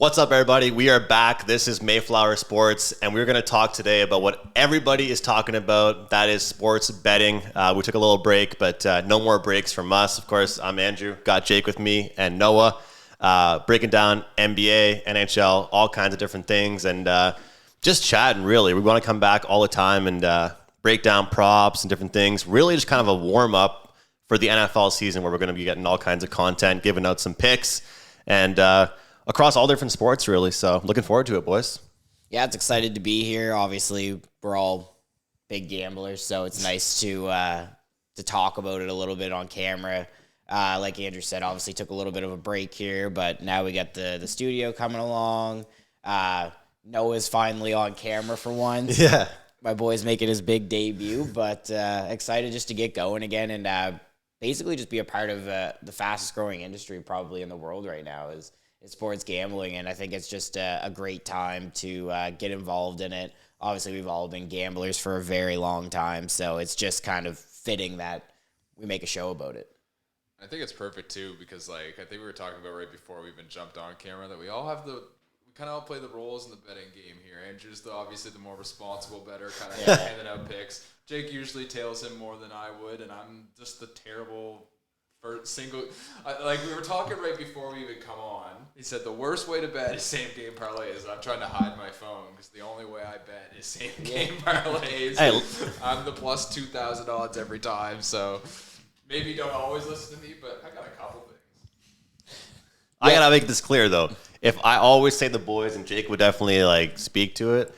What's up, everybody? We are back. This is Mayflower Sports, and we're going to talk today about what everybody is talking about. That is sports betting. We took a little break, but no more breaks from us. Of course, I'm Andrew. Got Jake with me and Noah, breaking down NBA, NHL, all kinds of different things, and just chatting, really. We want to come back all the time and break down props and different things. Really just kind of a warm-up for the NFL season where we're going to be getting all kinds of content, giving out some picks, and across all different sports, really. So looking forward to it, boys. Yeah, it's excited to be here. Obviously, we're all big gamblers, so it's nice to talk about it a little bit on camera. Like Andrew said, obviously took a little bit of a break here, but now we got the studio coming along. Noah's finally on camera for once. Yeah. My boy's making his big debut, but excited just to get going again and basically just be a part of the fastest growing industry probably in the world right now is sports gambling, and I think it's just a great time to get involved in it. Obviously, we've all been gamblers for a very long time, so it's just kind of fitting that we make a show about it. I think it's perfect, too, because, I think we were talking about right before we even jumped on camera that we kind of all play the roles in the betting game here. Andrew's obviously the more responsible bettor, kind of handing out picks. Jake usually tails him more than I would, and I'm just the terrible we were talking right before we even come on. He said the worst way to bet is same game parlays. I'm trying to hide my phone because the only way I bet is same game parlays. Hey. I'm the plus 2,000 odds every time, so maybe don't always listen to me, but I got a couple things. I gotta make this clear though. If I always say the boys, and Jake would definitely speak to it.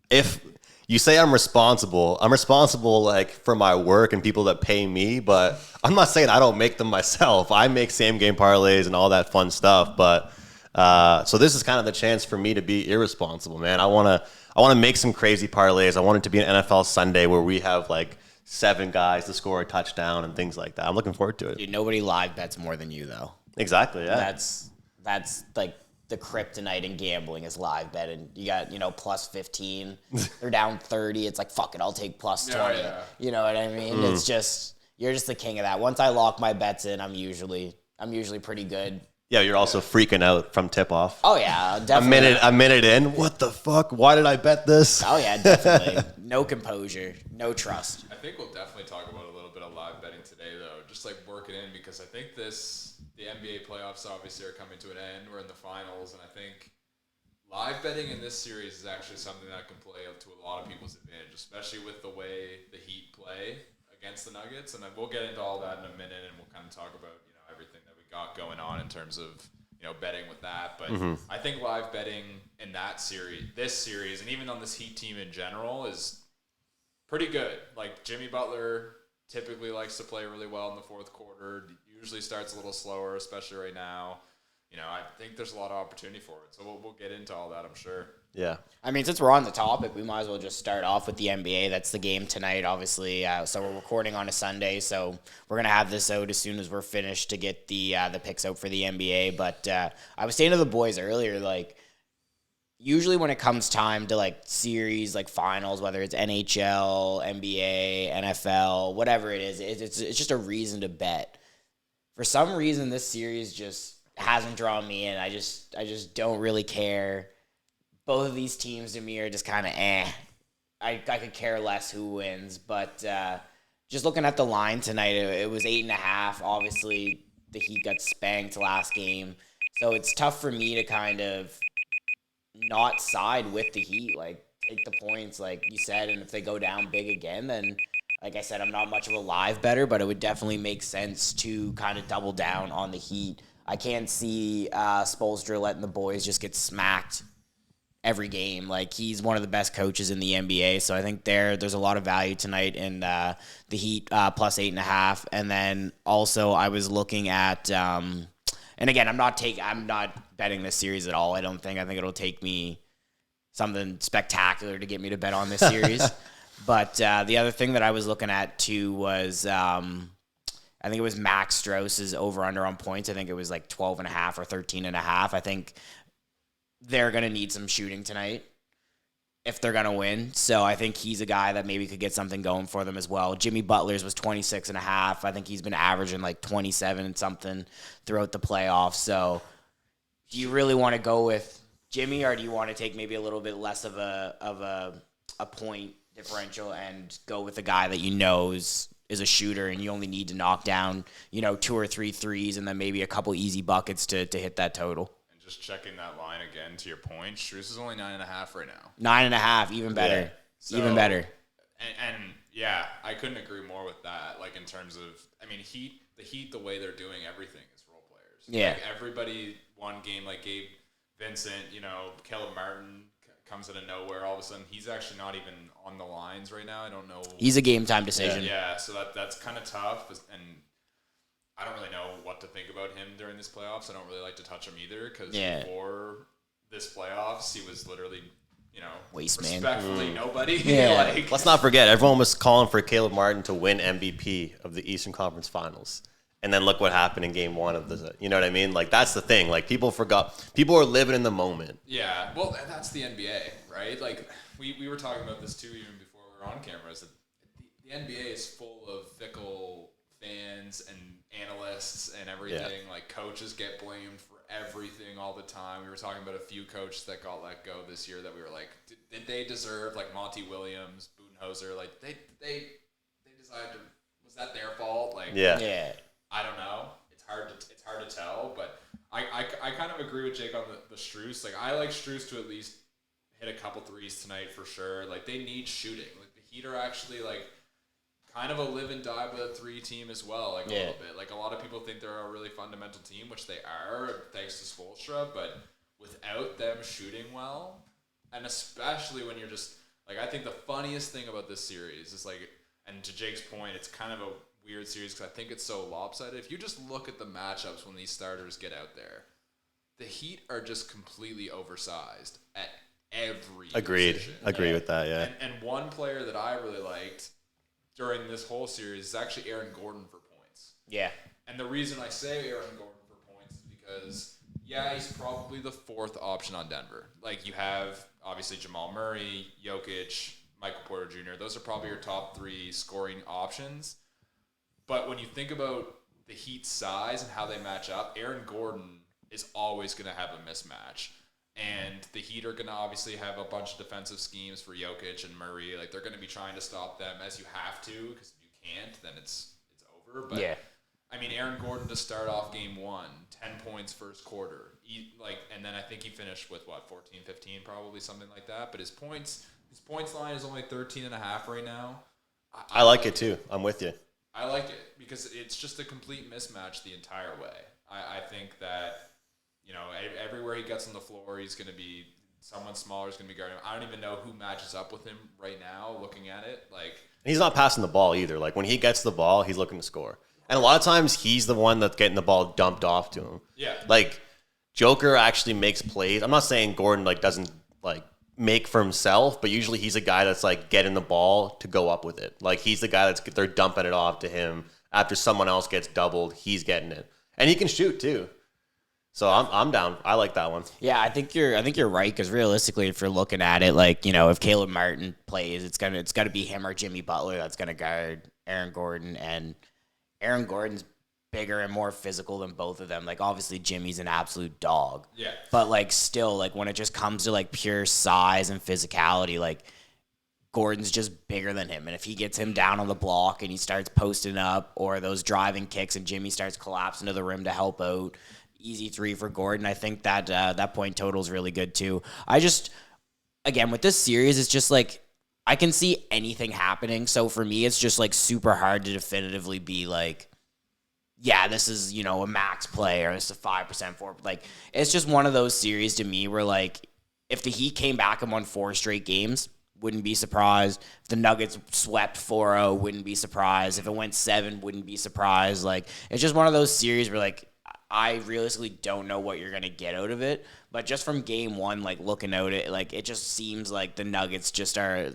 If you say I'm responsible for my work and people that pay me, but I'm not saying I don't make them myself. I make same game parlays and all that fun stuff, but so this is kind of the chance for me to be irresponsible, man. I want to make some crazy parlays. I want it to be an NFL Sunday where we have 7 guys to score a touchdown and things like that. I'm looking forward to it. Dude, nobody live bets more than you though. Exactly, yeah. That's the kryptonite in gambling is live betting. You got, plus 15. They're down 30. It's fuck it, I'll take plus 20. Yeah. You know what I mean? It's just, you're just the king of that. Once I lock my bets in, I'm usually pretty good. Yeah, you're also freaking out from tip-off. Oh, yeah, definitely. A minute in, what the fuck? Why did I bet this? Oh, yeah, definitely. No composure, no trust. I think we'll definitely talk about a little bit of live betting today, though. Just working in, because I think the NBA playoffs obviously are coming to an end. We're in the finals, and I think live betting in this series is actually something that can play up to a lot of people's advantage, especially with the way the Heat play against the Nuggets. And then we'll get into all that in a minute, and we'll kind of talk about everything that we got going on in terms of betting with that. But I think live betting in this series, and even on this Heat team in general, is pretty good. Jimmy Butler typically likes to play really well in the fourth quarter. Usually starts a little slower, especially right now. I think there's a lot of opportunity for it. So we'll get into all that, I'm sure. Yeah. I mean, since we're on the topic, we might as well just start off with the NBA. That's the game tonight, obviously. So we're recording on a Sunday, so we're going to have this out as soon as we're finished to get the picks out for the NBA. But I was saying to the boys earlier, usually when it comes time to series, finals, whether it's NHL, NBA, NFL, whatever it is, it's just a reason to bet. For some reason, this series just hasn't drawn me in. I just don't really care. Both of these teams to me are just kind of I could care less who wins. But just looking at the line tonight, it was 8.5. Obviously, the Heat got spanked last game. So it's tough for me to kind of not side with the Heat. Take the points, like you said. And if they go down big again, then like I said, I'm not much of a live bettor, but it would definitely make sense to kind of double down on the Heat. I can't see Spoelstra letting the boys just get smacked every game. He's one of the best coaches in the NBA, so I think there's a lot of value tonight in the Heat plus 8.5. And then also I was looking at, and again, I'm not betting this series at all. I think it'll take me something spectacular to get me to bet on this series. But the other thing that I was looking at too was I think it was Max Strauss's over-under on points. I think it was 12.5 or 13.5. I think they're going to need some shooting tonight if they're going to win. So I think he's a guy that maybe could get something going for them as well. Jimmy Butler's was 26.5. I think he's been averaging 27 and something throughout the playoffs. So do you really want to go with Jimmy, or do you want to take maybe a little bit less of a point differential and go with a guy that you know is a shooter and you only need to knock down, 2 or 3 threes and then maybe a couple easy buckets to hit that total? And just checking that line again, to your point, Strus is only 9.5 right now. 9.5, even better. Yeah. So, even better. And yeah, I couldn't agree more with that. Like, in terms of, the Heat, the way they're doing everything is role players. Yeah. Like, everybody, one game, like Gabe Vincent, Caleb Martin comes out of nowhere. All of a sudden, he's actually not even on the lines right now. I don't know. He's a game time decision. Yeah, so that's kind of tough. And I don't really know what to think about him during this playoffs. I don't really like to touch him either because before this playoffs, he was literally, waste man. Respectfully, nobody. Yeah. Let's not forget, everyone was calling for Caleb Martin to win MVP of the Eastern Conference Finals. And then look what happened in game 1 of the, you know what I mean? Like, that's the thing. Like, people forgot. People are living in the moment. Yeah. Well, that's the NBA, right? Like, we were talking about this, too, even before we were on cameras. That the NBA is full of fickle fans and analysts and everything. Yeah. Like, coaches get blamed for everything all the time. We were talking about a few coaches that got let go this year that we were like, did they deserve, like Monty Williams, Budenholzer, like, they decided to, was that their fault? Like, yeah. I don't know. It's hard to tell, but I kind of agree with Jake on the Strus. Like, I like Strus to at least hit a couple threes tonight for sure. Like, they need shooting. Like, the Heat are actually like kind of a live and die by the 3 team as well. Like a little bit. Like, a lot of people think they're a really fundamental team, which they are thanks to Spoelstra. But without them shooting well, and especially when you're just like, I think the funniest thing about this series is like, and to Jake's point, it's kind of a weird series because I think it's so lopsided. If you just look at the matchups when these starters get out there, the Heat are just completely oversized at every position. Agree with that, yeah. And one player that I really liked during this whole series is actually Aaron Gordon for points. Yeah. And the reason I say Aaron Gordon for points is because, he's probably the 4th option on Denver. Like, you have, obviously, Jamal Murray, Jokic, Michael Porter Jr. Those are probably your top 3 scoring options. But when you think about the Heat's size and how they match up, Aaron Gordon is always going to have a mismatch. And the Heat are going to obviously have a bunch of defensive schemes for Jokic and Murray. Like, they're going to be trying to stop them as you have to, because if you can't, then it's over. But, Aaron Gordon to start off game 1, 10 points first quarter. And then I think he finished with, 14, 15, probably something like that. But his points line is only 13.5 right now. I like it, too. I'm with you. I like it because it's just a complete mismatch the entire way. I think that, everywhere he gets on the floor, he's going to be someone smaller is going to be guarding him. I don't even know who matches up with him right now looking at it. Like, he's not passing the ball either. Like, when he gets the ball, he's looking to score. And a lot of times he's the one that's getting the ball dumped off to him. Yeah. Like, Joker actually makes plays. I'm not saying Gordon doesn't make for himself, but usually he's a guy that's getting the ball to go up with it. Like, he's the guy they're dumping it off to him after someone else gets doubled. He's getting it, and he can shoot too. So I'm down. I like that one. Yeah, I think you're right, because realistically, if you're looking at it, if Caleb Martin plays, it's gonna be him or Jimmy Butler that's gonna guard Aaron Gordon, and Aaron Gordon's bigger and more physical than both of them. Like, obviously Jimmy's an absolute dog. Yeah. But still, when it just comes to pure size and physicality, Gordon's just bigger than him. And if he gets him down on the block and he starts posting up, or those driving kicks and Jimmy starts collapsing to the rim to help out, easy 3 for Gordon. I think that that point total is really good too. Again, with this series, it's just I can see anything happening. So for me, it's just super hard to definitively be this is, a max play, or it's a 5% for. It's just one of those series to me where, if the Heat came back and won 4 straight games, wouldn't be surprised. If the Nuggets swept 4-0, wouldn't be surprised. If it went 7, wouldn't be surprised. It's just one of those series where, I realistically don't know what you're going to get out of it. But just from game 1, looking at it, it just seems like the Nuggets just are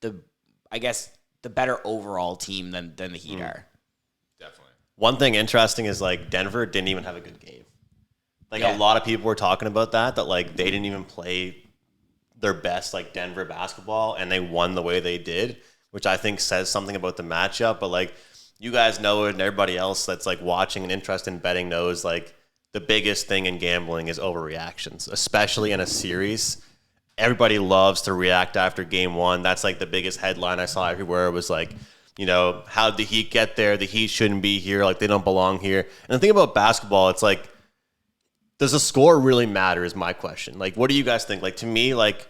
the better overall team than the Heat are. Definitely. One thing interesting is Denver didn't even have a good game. A lot of people were talking about that they didn't even play their best Denver basketball, and they won the way they did, which I think says something about the matchup. But you guys know it, and everybody else that's watching and interested in betting knows the biggest thing in gambling is overreactions, especially in a series. Everybody loves to react after game one. That's like the biggest headline I saw everywhere. It was like, how'd the Heat get there? The Heat shouldn't be here. Like, they don't belong here. And the thing about basketball, it's like, does the score really matter is my question. Like, what do you guys think? Like, to me, like,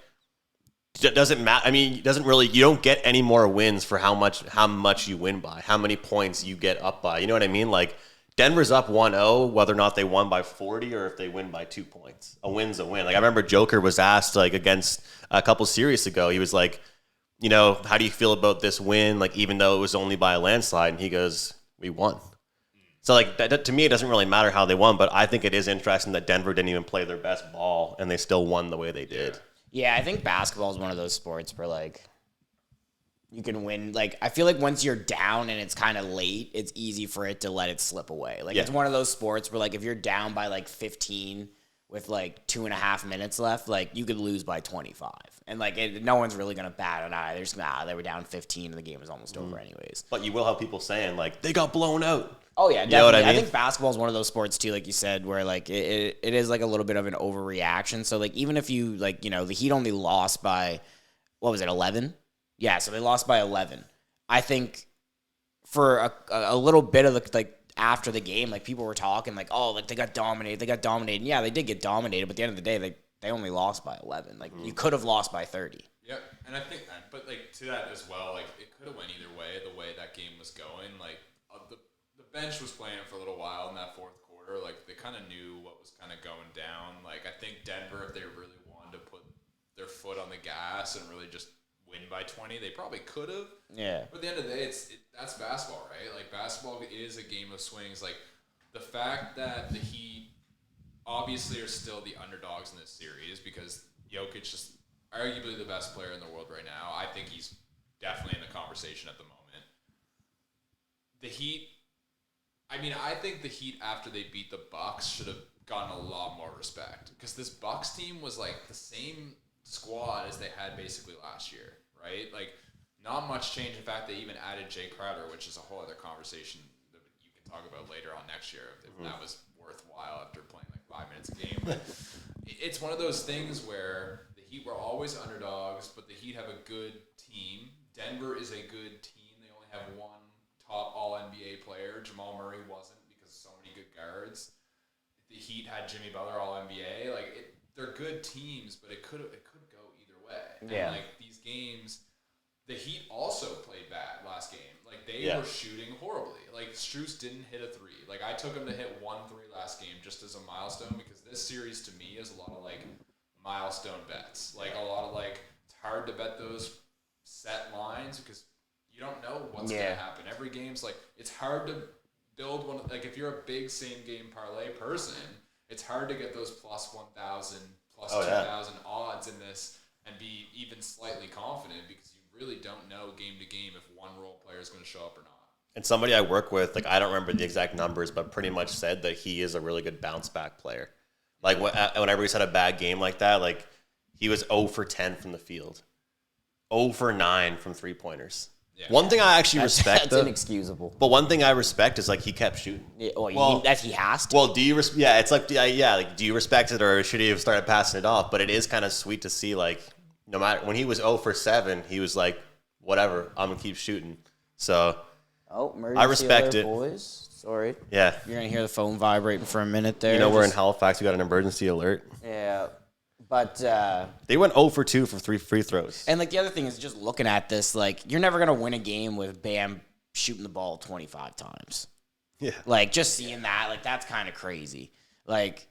does it matter? I mean, it doesn't really, you don't get any more wins for how much you win by, how many points you get up by. You know what I mean? Like, Denver's up 1-0, whether or not they won by 40 or if they win by 2 points. A win's a win. Like, I remember Joker was asked, like, against a couple series ago, he was like, how do you feel about this win? Like, even though it was only by a landslide, and he goes, we won. So, like, that, to me, it doesn't really matter how they won, but I think it is interesting that Denver didn't even play their best ball, and they still won the way they did. Yeah, I think basketball is one of those sports where, like, you can win. Like, I feel like once you're down and it's kind of late, it's easy for it to let it slip away. Like, it's one of those sports where, like, if you're down by, like, 15 with, like, 2.5 minutes left, like, you could lose by 25. And, like, no one's really going to bat an eye. They're just, they were down 15 and the game was almost over anyways. But you will have people saying, like, they got blown out. Oh, yeah, definitely. You know what I mean? I think basketball is one of those sports, too, like you said, where, like, it is, like, a little bit of an overreaction. So, like, even if you, like, the Heat only lost by, 11? Yeah, so they lost by 11. I think for a little bit of, like, after the game, like, people were talking, like, oh, like, they got dominated. And, yeah, they did get dominated, but at the end of the day, they only lost by 11. Like, you could have lost by 30. Yep, and I think, but, like, to that as well, like, it could have went either way, the way that game was going. Like, the bench was playing for a little while in that fourth quarter. Like, they kind of knew what was kind of going down. Like, I think Denver, if they really wanted to put their foot on the gas and really just win by 20, they probably could have. Yeah. But at the end of the day, that's basketball, right? Like, basketball is a game of swings. Like, the fact that the Heat obviously are still the underdogs in this series because Jokic is arguably the best player in the world right now. I think he's definitely in the conversation at the moment. The Heat, I think the Heat, after they beat the Bucks, should have gotten a lot more respect because this Bucks team was like the same squad as they had basically last year, right? Like, not much change. In fact, they even added Jay Crowder, which is a whole other conversation that you can talk about later on next year if that was worthwhile after playing like 5 minutes a game. But it's one of those things where the Heat were always underdogs, but the Heat have a good team. Denver is a good team. They only have one top All-NBA player. Jamal Murray wasn't because of so many good guards. The Heat had Jimmy Butler All-NBA. Like, they're good teams, but it could go either way. Yeah. And, like, these games, the Heat also played bad last game. Like, they were shooting horribly. Like, Strus didn't hit a three. Like, I took him to hit 1 3 last game just as a milestone because this series, to me, is a lot of, like, milestone bets. Like, a lot of, like, it's hard to bet those set lines because you don't know what's going to happen. Every game's like, it's hard to build one. Like, if you're a big same game parlay person, it's hard to get those plus 1,000, plus 2,000 odds in this and be even slightly confident because you really don't know game to game if one role player is going to show up or not. And somebody I work with, like, I don't remember the exact numbers, but pretty much said that he is a really good bounce back player. Like, whenever he's had a bad game like that, like, he was 0 for 10 from the field, 0 for 9 from 3-pointers. Yeah. One thing I actually respect, that's inexcusable. But one thing I respect is, like, he kept shooting. Yeah, that he has to. Well, do you? It's like, like, do you respect it, or should he have started passing it off? But it is kind of sweet to see, like, no matter when he was 0 for 7, he was like, whatever, I'm gonna keep shooting. So, I respect it, boys. Sorry. Yeah. You're gonna hear the phone vibrating for a minute there. You know, we're in Halifax. We got an emergency alert. Yeah. But they went 0 for 2 for 3 free throws. And, like, the other thing is just looking at this, like, you're never going to win a game with Bam shooting the ball 25 times. Yeah. Like, just seeing that, like, that's kind of crazy. Like,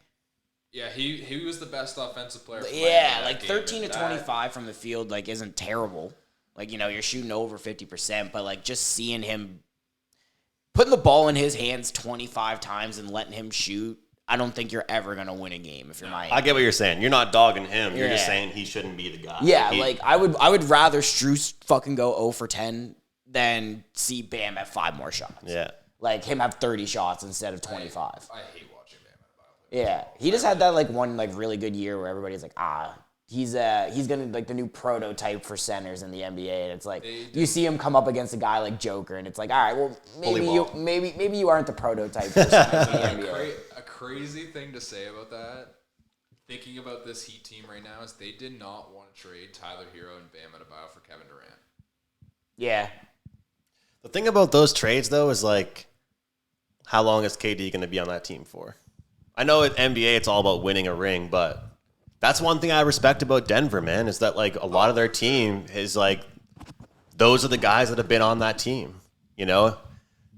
yeah, he was the best offensive player. Yeah, like 13 to 25 from the field, like, isn't terrible. Like, you're shooting over 50%, but, like, just seeing him putting the ball in his hands 25 times and letting him shoot, I don't think you're ever going to win a game if you're Miami. I get what you're saying. You're not dogging him. You're just saying he shouldn't be the guy. Yeah, like, I would rather Strus fucking go 0 for 10 than see Bam have 5 more shots. Yeah. Like, him have 30 shots instead of 25. I hate watching Bam at a bioplay. Yeah. He just had that, like, one, like, really good year where everybody's like, he's gonna, like, the new prototype for centers in the NBA, and it's like you see him come up against a guy like Joker, and it's like, all right, well, maybe you aren't the prototype for centers in the NBA. A crazy thing to say about that, thinking about this Heat team right now, is they did not want to trade Tyler Hero and Bam Adebayo for Kevin Durant. Yeah. The thing about those trades, though, is like, how long is KD going to be on that team for? I know at NBA it's all about winning a ring, but that's one thing I respect about Denver, man, is that like a lot of their team is like, those are the guys that have been on that team, you know?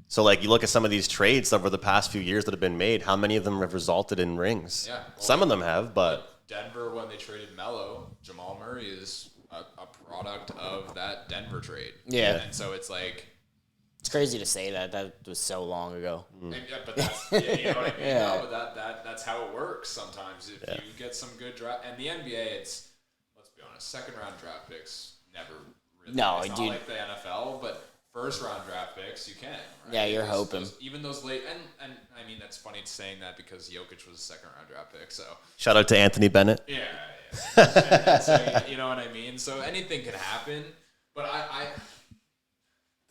So like you look at some of these trades over the past few years that have been made, how many of them have resulted in rings? Yeah, well, some of them have, but Denver, when they traded Melo, Jamal Murray is a product of that Denver trade. Yeah. And so it's like, It's crazy to say that. That was so long ago. yeah, but that's, you know what I mean? Yeah. No, but that's how it works sometimes. If you get some good draft, and the NBA, it's, let's be honest, second round draft picks never really. No, it's not dude. like the NFL, but first round draft picks you can. Right? Yeah, you're hoping. Even those late, and I mean that's funny saying that because Jokic was a second round draft pick. So shout out to Anthony Bennett. yeah. And so, you know what I mean? So anything can happen, but I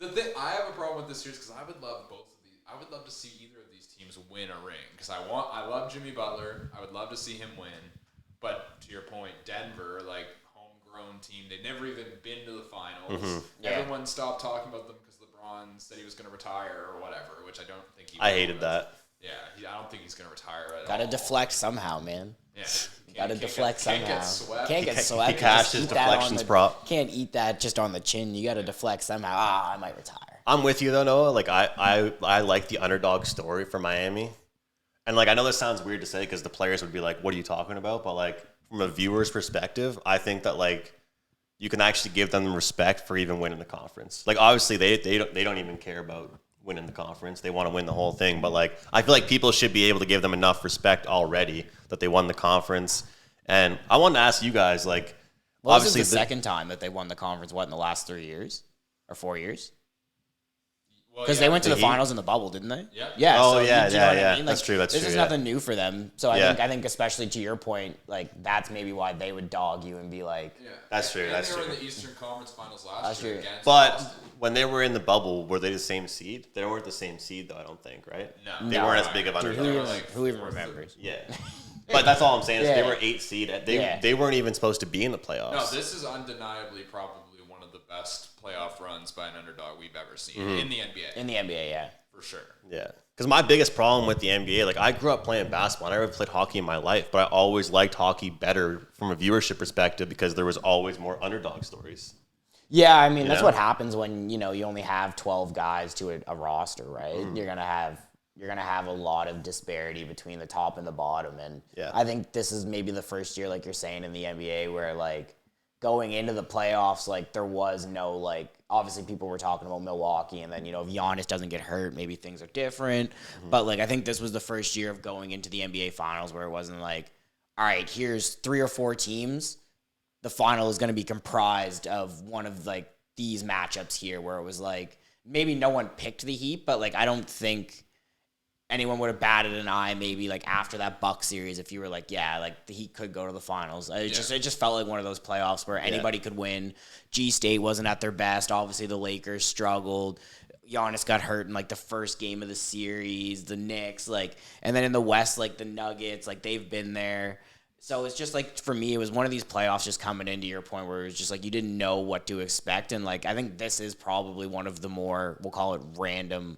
have a problem with this series because I would love both of these. I would love to see either of these teams win a ring because I love Jimmy Butler. I would love to see him win. But to your point, Denver, like homegrown team, they've never even been to the finals. Mm-hmm. Yeah. Everyone stopped talking about them because LeBron said he was going to retire or whatever, which I don't think he. I will. hated that. Yeah, I don't think he's going to retire at all. Gotta deflect somehow, man. Yeah. Gotta deflect somehow. Can't get swept. Can't get swept. He cashed Just his eat that on deflections the- prop. Can't eat that just on the chin. You gotta deflect somehow. I might retire. I'm with you though, Noah. Like I like the underdog story for Miami, and like I know this sounds weird to say because the players would be like, "What are you talking about?" But like from a viewer's perspective, I think that like you can actually give them respect for even winning the conference. Like obviously they don't even care about winning the conference; they want to win the whole thing. But like I feel like people should be able to give them enough respect already that they won the conference. And I wanted to ask you guys, like, Well, obviously this is the second time that they won the conference. What in the last 3 years or 4 years? Well, Because yeah, they went to the Heat. finals in the bubble, didn't they? Yeah. Yeah. Oh, so yeah, do you know what I yeah. mean? That's true, that's this true, is yeah. nothing new for them. So Yeah. I think especially to your point, like that's maybe why they would dog you and be like, Yeah. That's true, And that's they were true. in the Eastern Conference Finals That's last year true. against But Boston. when they were in the bubble, were they the same seed? They weren't the same seed, though, I don't think, right? No. They No. weren't as big of dude, underdogs. who even remembers? Yeah. But that's all I'm saying is they Yeah. were 8 seed. Yeah. They weren't even supposed to be in the playoffs. No, this is undeniably probably one of the best playoff runs by an underdog we've ever seen Mm-hmm. in the NBA, In the NBA, yeah. for sure. Yeah. Because my biggest problem with the NBA, like I grew up playing basketball. I never played hockey in my life, but I always liked hockey better from a viewership perspective because there was always more underdog stories. Yeah, I mean that's know? what happens when you only have 12 guys to a roster, right? Mm. You're gonna have a lot of disparity between the top and the bottom, and Yeah. I think this is maybe the first year, like you're saying, in the NBA where like going into the playoffs, like there was no like obviously people were talking about Milwaukee, and then if Giannis doesn't get hurt, maybe things are different. But like I think this was the first year of going into the NBA Finals where it wasn't like, all right, here's 3 or 4 teams. The final is going to be comprised of one of like these matchups here, where it was like maybe no one picked the Heat, but like I don't think anyone would have batted an eye maybe like after that Buck series if you were like, yeah, like the Heat could go to the finals. It just felt like one of those playoffs where anybody could win. G State wasn't at their best. Obviously the Lakers struggled. Giannis got hurt in like the first game of the series. The Knicks, like, and then in the West, like the Nuggets, like they've been there. So it's just like for me, it was one of these playoffs just coming into your point where it was just like you didn't know what to expect, and like I think this is probably one of the more, we'll call it, random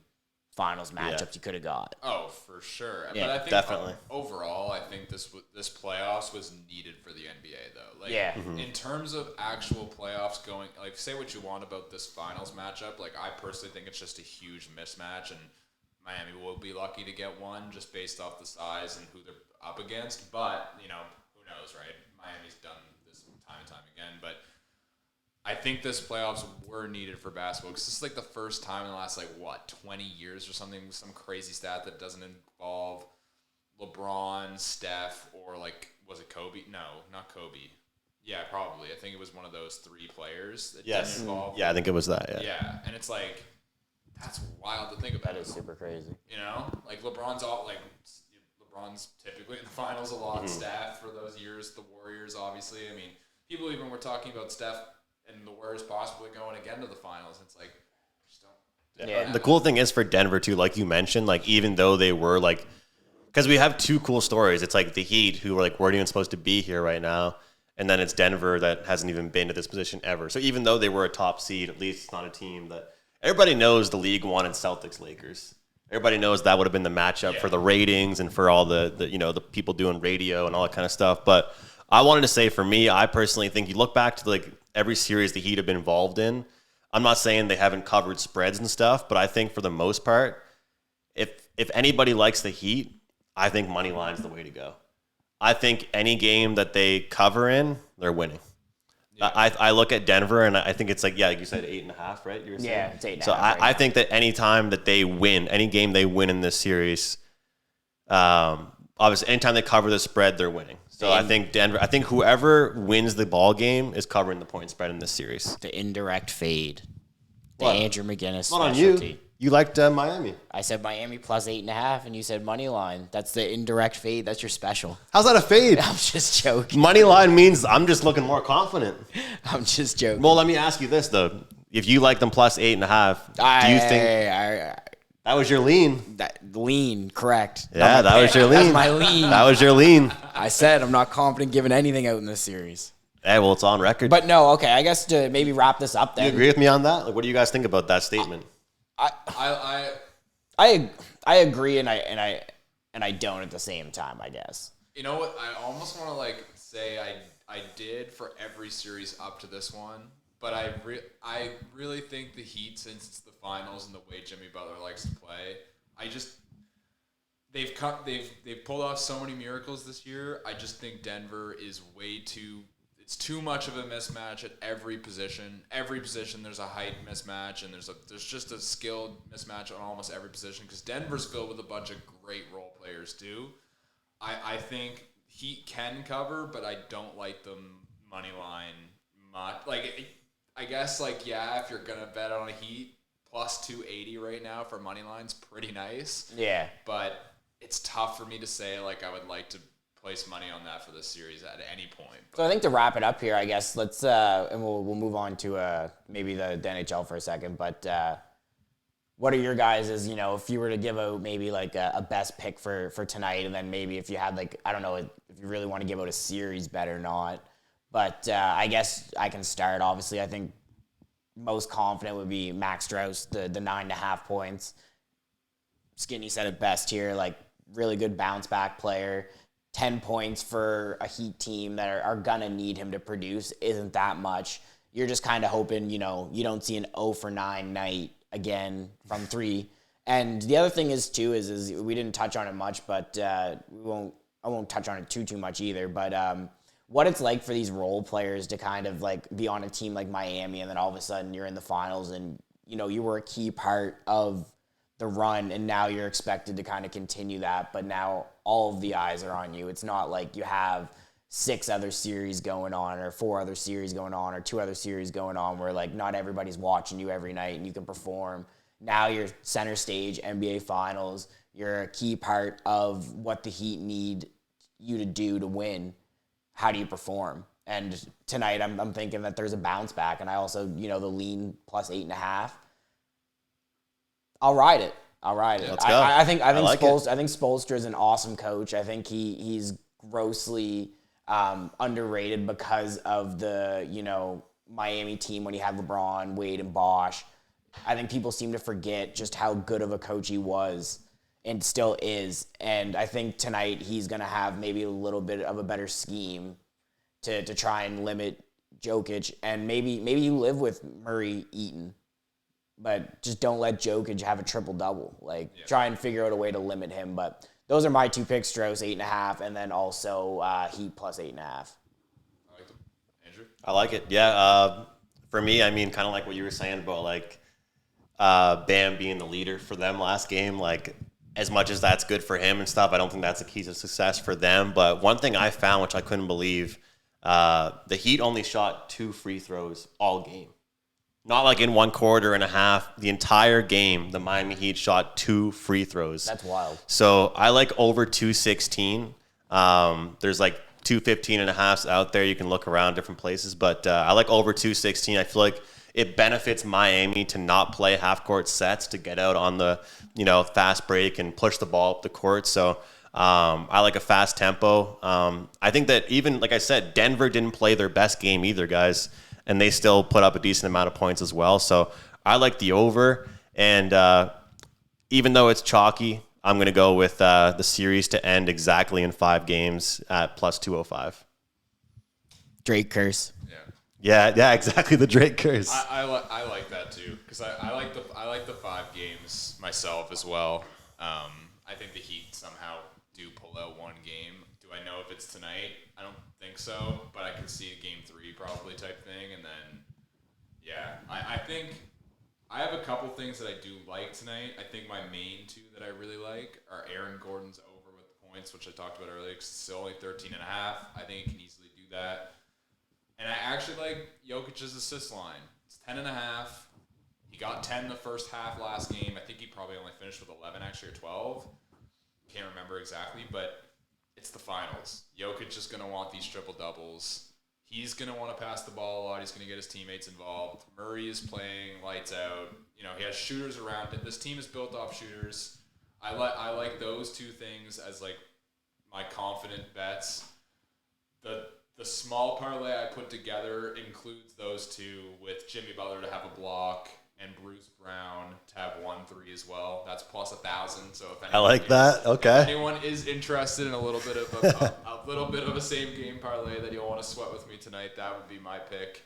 finals matchups you could have got. Oh, for sure. Yeah, but I think definitely. Overall, I think this playoffs was needed for the NBA though. Like Yeah. in terms of actual playoffs going, like say what you want about this finals matchup, like I personally think it's just a huge mismatch, and Miami will be lucky to get one just based off the size and who they're up against. But who knows, right? Miami's done this time and time again, but I think this playoffs were needed for basketball because this is like the first time in the last 20 years or something, some crazy stat that doesn't involve LeBron, Steph, or was it Kobe? No, not Kobe. Yeah, probably. I think it was one of those 3 players that Yes. didn't involve. Yeah, I think it was that, yeah. Yeah, and it's like that's wild to think about. That is super crazy. Like LeBron's LeBron's typically in the finals a lot. Steph for those years, the Warriors obviously. I mean, people even were talking about Steph and the Warriors possibly going again to the finals. It's like just don't. Yeah. The cool thing is for Denver too, like you mentioned, like even though they were like because we have two cool stories. It's like the Heat, who weren't even supposed to be here right now, and then it's Denver that hasn't even been to this position ever. So even though they were a top seed, at least it's not a team that everybody knows the league wanted Celtics Lakers. Everybody knows that would have been the matchup for the ratings and for all the the people doing radio and all that kind of stuff. But I wanted to say, for me, I personally think you look back to every series the Heat have been involved in. I'm not saying they haven't covered spreads and stuff, but I think for the most part, if anybody likes the Heat, I think money line's the way to go. I think any game that they cover in, they're winning. Yeah. I look at Denver, and I think it's like you said 8.5, right? You were saying? Yeah, it's 8.5. So I think that any time that they win, any game they win in this series, obviously anytime they cover the spread, they're winning. So I think Denver. I think whoever wins the ball game is covering the point spread in this series. The indirect fade. The What? Andrew McGinnis Not on specialty. you. You liked Miami. I said Miami plus 8.5, and you said money line. That's the indirect fade. That's your special. How's that a fade? I'm just joking. Money line means I'm just looking more confident. I'm just joking. Well, let me ask you this though: if you like them plus 8.5, do you think that was your lean? That lean, correct? Yeah, that was your lean. That's my lean. That was your lean. I said I'm not confident giving anything out in this series. Hey, well, it's on record. But no, okay. I guess to maybe wrap this up, Do then. you agree with me on that? What do you guys think about that statement? I agree, and I don't at the same time, I guess. You know what? I almost want to say I did for every series up to this one, but I really think the Heat, since it's the finals and the way Jimmy Butler likes to play, they've pulled off so many miracles this year. I just think Denver is it's too much of a mismatch at every position. Every position there's a height mismatch, and there's just a skilled mismatch on almost every position, because Denver's filled with a bunch of great role players too. I think Heat can cover, but I don't like them money line much. I guess if you're gonna bet on a Heat, plus 280 right now for money line's pretty nice. Yeah. But it's tough for me to say I would like to place money on that for this series at any point. But So I think to wrap it up here, I guess let's and we'll move on to maybe the NHL for a second. But what are your guys' if you were to give out maybe a best pick for tonight, and then maybe if you had I don't know if you really want to give out a series bet or not. But I guess I can start. Obviously, I think most confident would be Max Strauss, the 9.5 points. Skinny said it best here, really good bounce back player. 10 points for a Heat team that are going to need him to produce isn't that much. You're just kind of hoping, you don't see an 0 for 9 night again from 3. And the other thing is we didn't touch on it much, but I won't touch on it too much either. But what it's like for these role players to kind of be on a team like Miami, and then all of a sudden you're in the finals, and you were a key part of the run, and now you're expected to kind of continue that, but now all of the eyes are on you. It's not like you have 6 other series going on, or 4 other series going on, or 2 other series going on where not everybody's watching you every night and you can perform. Now you're center stage, NBA Finals. You're a key part of what the Heat need you to do to win. How do you perform? And tonight I'm thinking that there's a bounce back, and I also, the lean plus 8.5. I'll ride it. Let's go. I think like Spoelstra is an awesome coach. I think he's grossly underrated because of the Miami team when he had LeBron, Wade, and Bosh. I think people seem to forget just how good of a coach he was and still is. And I think tonight he's going to have maybe a little bit of a better scheme to try and limit Jokic. And maybe you live with Murray Eaton, but just don't let Jokic have a triple-double. Try and figure out a way to limit him. But those are my 2 picks, Strauss, 8.5, and then also Heat plus 8.5. I like them. Andrew? I like it. Yeah. For me, I mean, kind of like what you were saying about Bam being the leader for them last game. As much as that's good for him and stuff, I don't think that's a key to success for them. But one thing I found, which I couldn't believe, the Heat only shot 2 free throws all game. Not in 1 quarter and a half. The entire game, the Miami Heat shot 2 free throws. That's wild. So I like over 216. There's 215 and a half out there. You can look around different places, but I like over 216. I feel like it benefits Miami to not play half court sets, to get out on the fast break and push the ball up the court. So I like a fast tempo. I think that even, like I said, Denver didn't play their best game either, guys, and they still put up a decent amount of points as well. So I like the over, and even though it's chalky, I'm going to go with the series to end exactly in 5 games at plus 205. Drake curse. Yeah, exactly, the Drake curse. I like that too, because I like the 5 games myself as well. I think the Heat somehow do pull out 1 game. Do I know if it's tonight? I don't think so, but I can see a game 3 probably type thing, and then I think I have a couple things that I do like tonight. I think my main 2 that I really like are Aaron Gordon's over with the points, which I talked about earlier, because it's still only 13.5. I think he can easily do that. And I actually like Jokic's assist line. It's 10.5. He got 10 the first half last game. I think he probably only finished with 11 actually, or 12. Can't remember exactly, but it's the finals. Jokic is going to want these triple doubles. He's going to want to pass the ball a lot. He's going to get his teammates involved. Murray is playing lights out. He has shooters around it. This team is built off shooters. I like those 2 things as like my confident bets. The small parlay I put together includes those 2 with Jimmy Butler to have a block and Bruce Brown to have 1-3 as well. That's plus 1,000. So if I like that. Okay. If anyone is interested in a little bit of a little bit of a same game parlay that you'll want to sweat with me tonight, that would be my pick.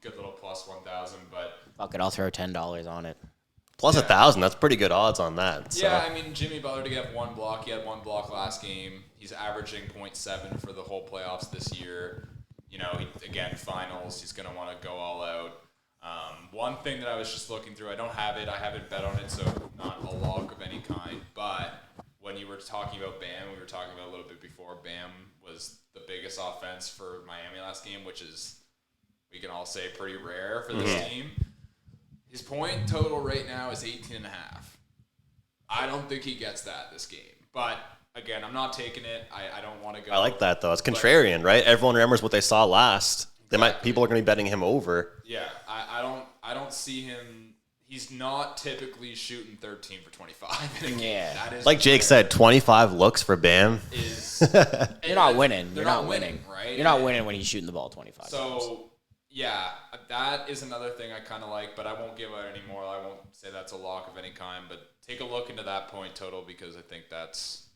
Good little plus 1,000, but Fuck it, I'll throw $10 on it. Plus 1,000, that's pretty good odds on that. So. Yeah, I mean, Jimmy Butler to get 1 block. He had 1 block last game. He's averaging 0.7 for the whole playoffs this year. Again, finals, he's going to want to go all out. One thing that I was just looking through, I don't have it. I haven't bet on it, so not a log of any kind. But when you were talking about Bam, we were talking about a little bit before, Bam was the biggest offense for Miami last game, which is, we can all say, pretty rare for this team. His point total right now is 18.5. I don't think he gets that this game. But, again, I'm not taking it. I don't want to go. I like that, though. It's contrarian, right? Everyone remembers what they saw last. People are going to be betting him over. Yeah, I don't see him. He's not typically shooting 13 for 25 in a game. Yeah. That is Like Jake said, 25 looks for Bam. You're not winning. You're not winning, right? You're not winning when he's shooting the ball 25 times. So, yeah, that is another thing I kind of like, but I won't give out any more. I won't say that's a lock of any kind, but take a look into that point total because I think that's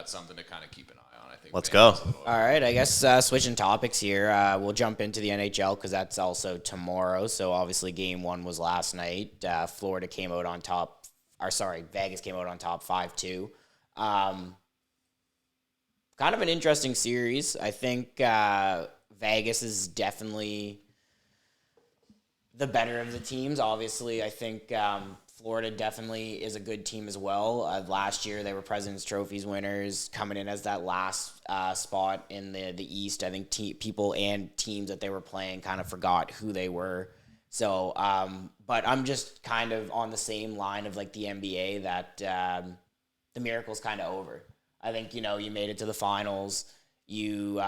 something to kind of keep an eye on. I think. Let's go. All right, I guess switching topics here, we'll jump into the NHL because that's also tomorrow. So obviously, Game 1 was last night. Florida came out on top. Vegas came out on top 5-2. Kind of an interesting series. I think Vegas is definitely the better of the teams. Obviously, I think Florida definitely is a good team as well. Last year, they were President's Trophies winners, coming in as that last spot in the East. I think people and teams that they were playing kind of forgot who they were. So, but I'm just kind of on the same line of like the NBA that the miracle's kind of over. I think, you made it to the finals. You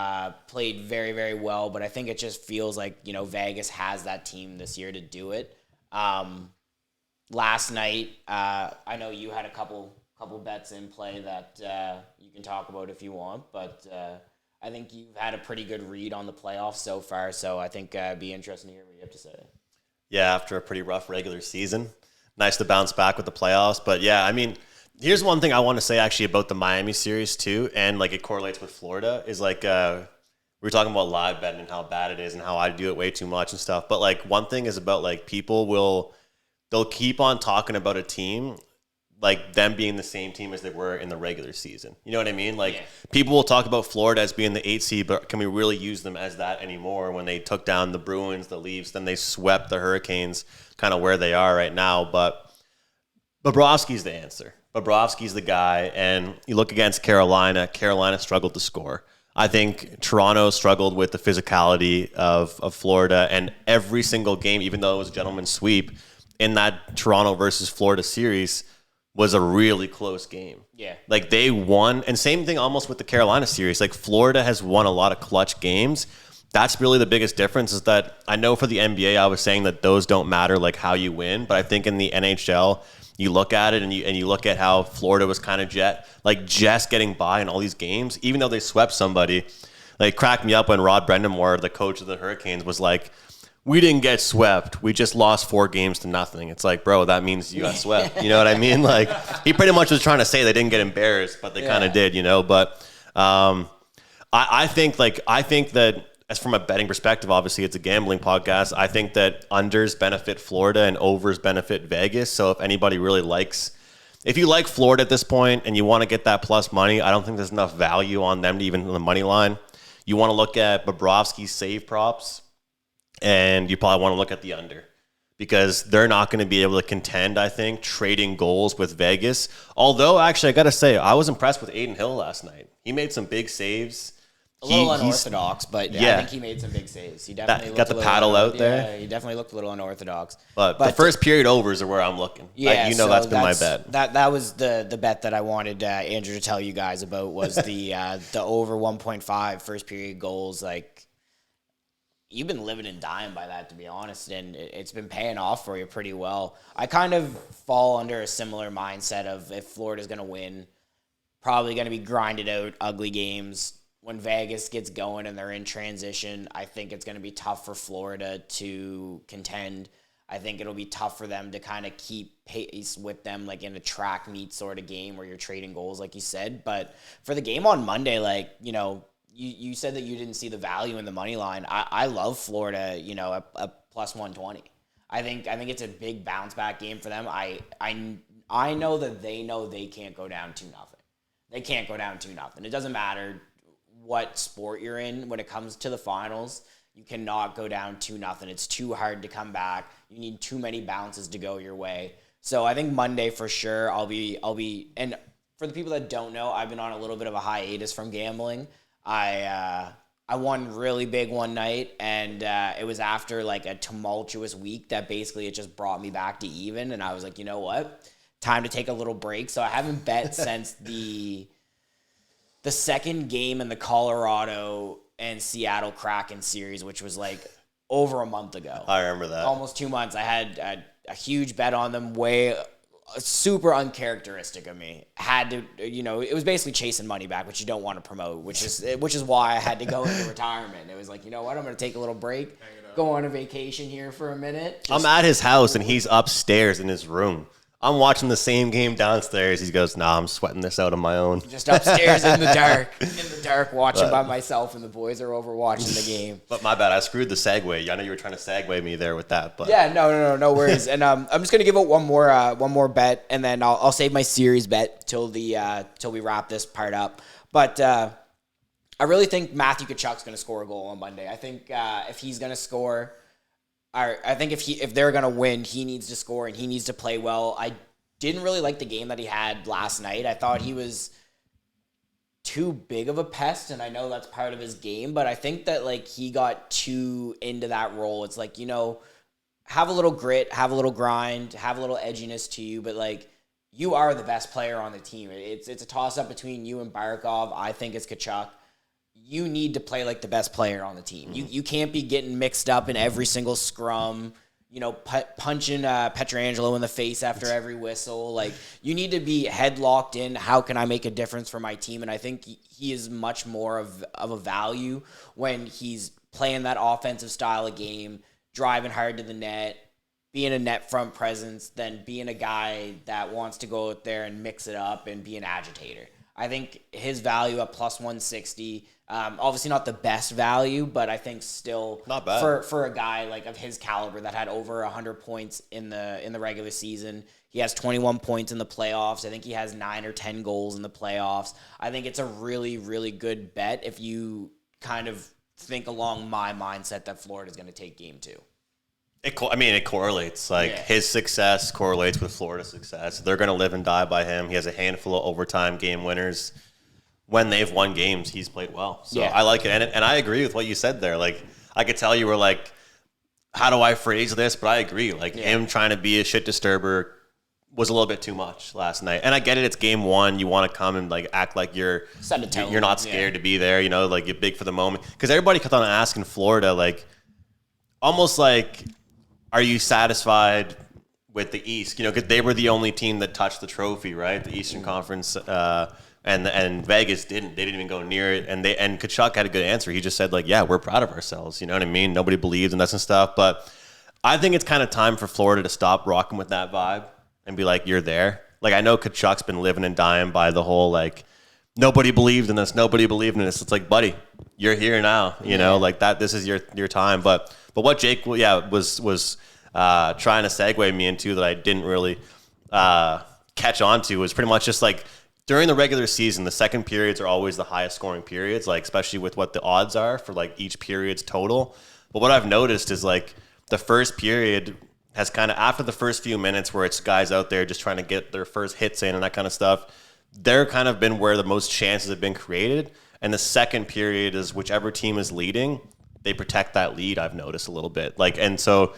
played very, very well, but I think it just feels like, Vegas has that team this year to do it. Last night, I know you had a couple bets in play that you can talk about if you want, but I think you've had a pretty good read on the playoffs so far, so I think it'd be interesting to hear what you have to say. Yeah, after a pretty rough regular season. Nice to bounce back with the playoffs, but yeah, I mean, here's one thing I want to say actually about the Miami series too, and like it correlates with Florida, is like we were talking about live betting and how bad it is and how I do it way too much and stuff, but like one thing is about like they'll keep on talking about a team like them being the same team as they were in the regular season. You know what I mean? Like people will talk about Florida as being the 8 seed, but can we really use them as that anymore when they took down the Bruins, the Leafs, then they swept the Hurricanes kind of where they are right now. But Bobrovsky's the answer. Bobrovsky's the guy, and you look against Carolina. Carolina struggled to score. I think Toronto struggled with the physicality of Florida, and every single game, even though it was a gentleman's sweep, in that Toronto versus Florida series was a really close game. Yeah. Like they won, and same thing almost with the Carolina series. Like Florida has won a lot of clutch games that's really the biggest difference is that I know for the NBA, I was saying that those don't matter like how you win, but I think in the NHL, you look at it and you look at how Florida was kind of just getting by in all these games, even though they swept somebody. Like, cracked me up when Rod Brendamore, the coach of the Hurricanes, was like, we didn't get swept. We just lost 4 games to nothing. It's like, bro, that means you got swept. You know what I mean? Like, he pretty much was trying to say they didn't get embarrassed, but they kind of did, you know? But I think that as from a betting perspective, obviously it's a gambling podcast. I think that unders benefit Florida and overs benefit Vegas. So if you like Florida at this point and you want to get that plus money, I don't think there's enough value on them to even on the money line. You want to look at Bobrovsky's save props, and you probably want to look at the under because they're not going to be able to contend, I think, trading goals with Vegas. Although, actually, I got to say, I was impressed with Aiden Hill last night. He made some big saves. A little unorthodox, but I think he made some big saves. He definitely got the paddle out there. Yeah, he definitely looked a little unorthodox. But the first period overs are where I'm looking. Yeah, so that's been my bet. That was the bet that I wanted Andrew to tell you guys about was the over 1.5 first period goals. Like, you've been living and dying by that, to be honest, and it's been paying off for you pretty well. I kind of fall under a similar mindset of if Florida's going to win, probably going to be grinded out, ugly games. When Vegas gets going and they're in transition, I think it's going to be tough for Florida to contend. I think it'll be tough for them to kind of keep pace with them, like in a track meet sort of game where you're trading goals, like you said. But for the game on Monday, like, you know, you said that you didn't see the value in the money line. I love Florida, you know, a plus 120. I think it's a big bounce back game for them. I know that they can't go down 2-0. They can't go down 2-0. It doesn't matter what sport you're in when it comes to the finals. You cannot go down 2-0. It's too hard to come back. You need too many bounces to go your way. So I think Monday for sure I'll be and for the people that don't know, I've been on a little bit of a hiatus from gambling. I won really big one night, and it was after like a tumultuous week that basically it just brought me back to even, and I was like, you know what? Time to take a little break. So I haven't bet since the second game in the Colorado and Seattle Kraken series, which was like over a month ago. I remember that. Almost 2 months. I had a huge bet on them, super uncharacteristic of me. Had to, you know, it was basically chasing money back, which you don't want to promote, which is why I had to go into retirement. It was like, you know what, I'm going to take a little break, go on a vacation here for a minute. I'm at his house and he's upstairs in his room. I'm watching the same game downstairs. He goes, nah, I'm sweating this out on my own. Just upstairs in the dark, watching by myself, and the boys are over watching the game. But my bad, I screwed the segue. I know you were trying to segue me there with that. But yeah, no worries. And I'm just gonna give out one more bet, and then I'll save my series bet till we wrap this part up. But I really think Matthew Tkachuk's gonna score a goal on Monday. I think if he's gonna score. I think if they're going to win, he needs to score and he needs to play well. I didn't really like the game that he had last night. I thought he was too big of a pest, and I know that's part of his game, but I think that like he got too into that role. It's like, you know, have a little grit, have a little grind, have a little edginess to you, but like you are the best player on the team. It's a toss-up between you and Barkov. I think it's Tkachuk. You need to play like the best player on the team. You can't be getting mixed up in every single scrum, you know, punching Pietrangelo in the face after every whistle. Like, you need to be head locked in. How can I make a difference for my team? And I think he is much more of a value when he's playing that offensive style of game, driving hard to the net, being a net front presence, than being a guy that wants to go out there and mix it up and be an agitator. I think his value at plus 160, obviously not the best value, but I think still not bad for a guy like of his caliber that had over 100 points in the regular season. He has 21 points in the playoffs. I think he has 9 or 10 goals in the playoffs. I think it's a really, really good bet if you kind of think along my mindset that Florida's going to take game 2. It correlates. Like, his success correlates with Florida's success. They're going to live and die by him. He has a handful of overtime game winners. When they've won games, he's played well. So I like it. And I agree with what you said there. Like, I could tell you were like, how do I phrase this? But I agree. Like, him trying to be a shit disturber, was a little bit too much last night. And I get it, it's game one. You want to come and like act like you're not scared to be there, like you're big for the moment. Because everybody kept on asking Florida, like, almost like, are you satisfied with the East? Because they were the only team that touched the trophy, right? The Eastern Conference, and Vegas didn't. They didn't even go near it. And Kachuk had a good answer. He just said, like, yeah, we're proud of ourselves. You know what I mean? Nobody believed in us and stuff. But I think it's kind of time for Florida to stop rocking with that vibe and be like, you're there. Like, I know Kachuk's been living and dying by the whole, like, nobody believed in us. Nobody believed in us. It's like, buddy, you're here now. You know, like that. This is your time. But what Jake, was trying to segue me into that I didn't really catch on to was pretty much just like during the regular season, the second periods are always the highest scoring periods, like especially with what the odds are for like each period's total. But what I've noticed is like the first period has kind of, after the first few minutes where it's guys out there just trying to get their first hits in and that kind of stuff, they're kind of been where the most chances have been created. And the second period is whichever team is leading, they protect that lead, I've noticed a little bit. Like, and so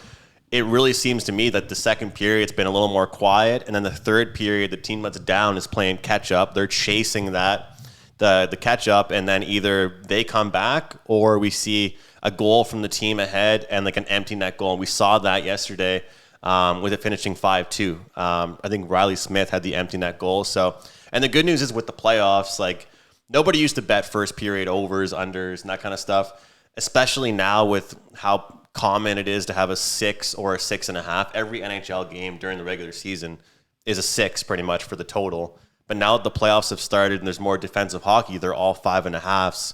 it really seems to me that the second period's been a little more quiet. And then the third period, the team that's down is playing catch up. They're chasing that, the catch up, and then either they come back or we see a goal from the team ahead and like an empty net goal. And we saw that yesterday with it finishing 5-2. I think Riley Smith had the empty net goal. So, and the good news is with the playoffs, like nobody used to bet first period overs, unders, and that kind of stuff, especially now with how common it is to have a 6 or a 6.5. Every NHL game during the regular season is a 6 pretty much for the total. But now that the playoffs have started and there's more defensive hockey, they're all 5.5s,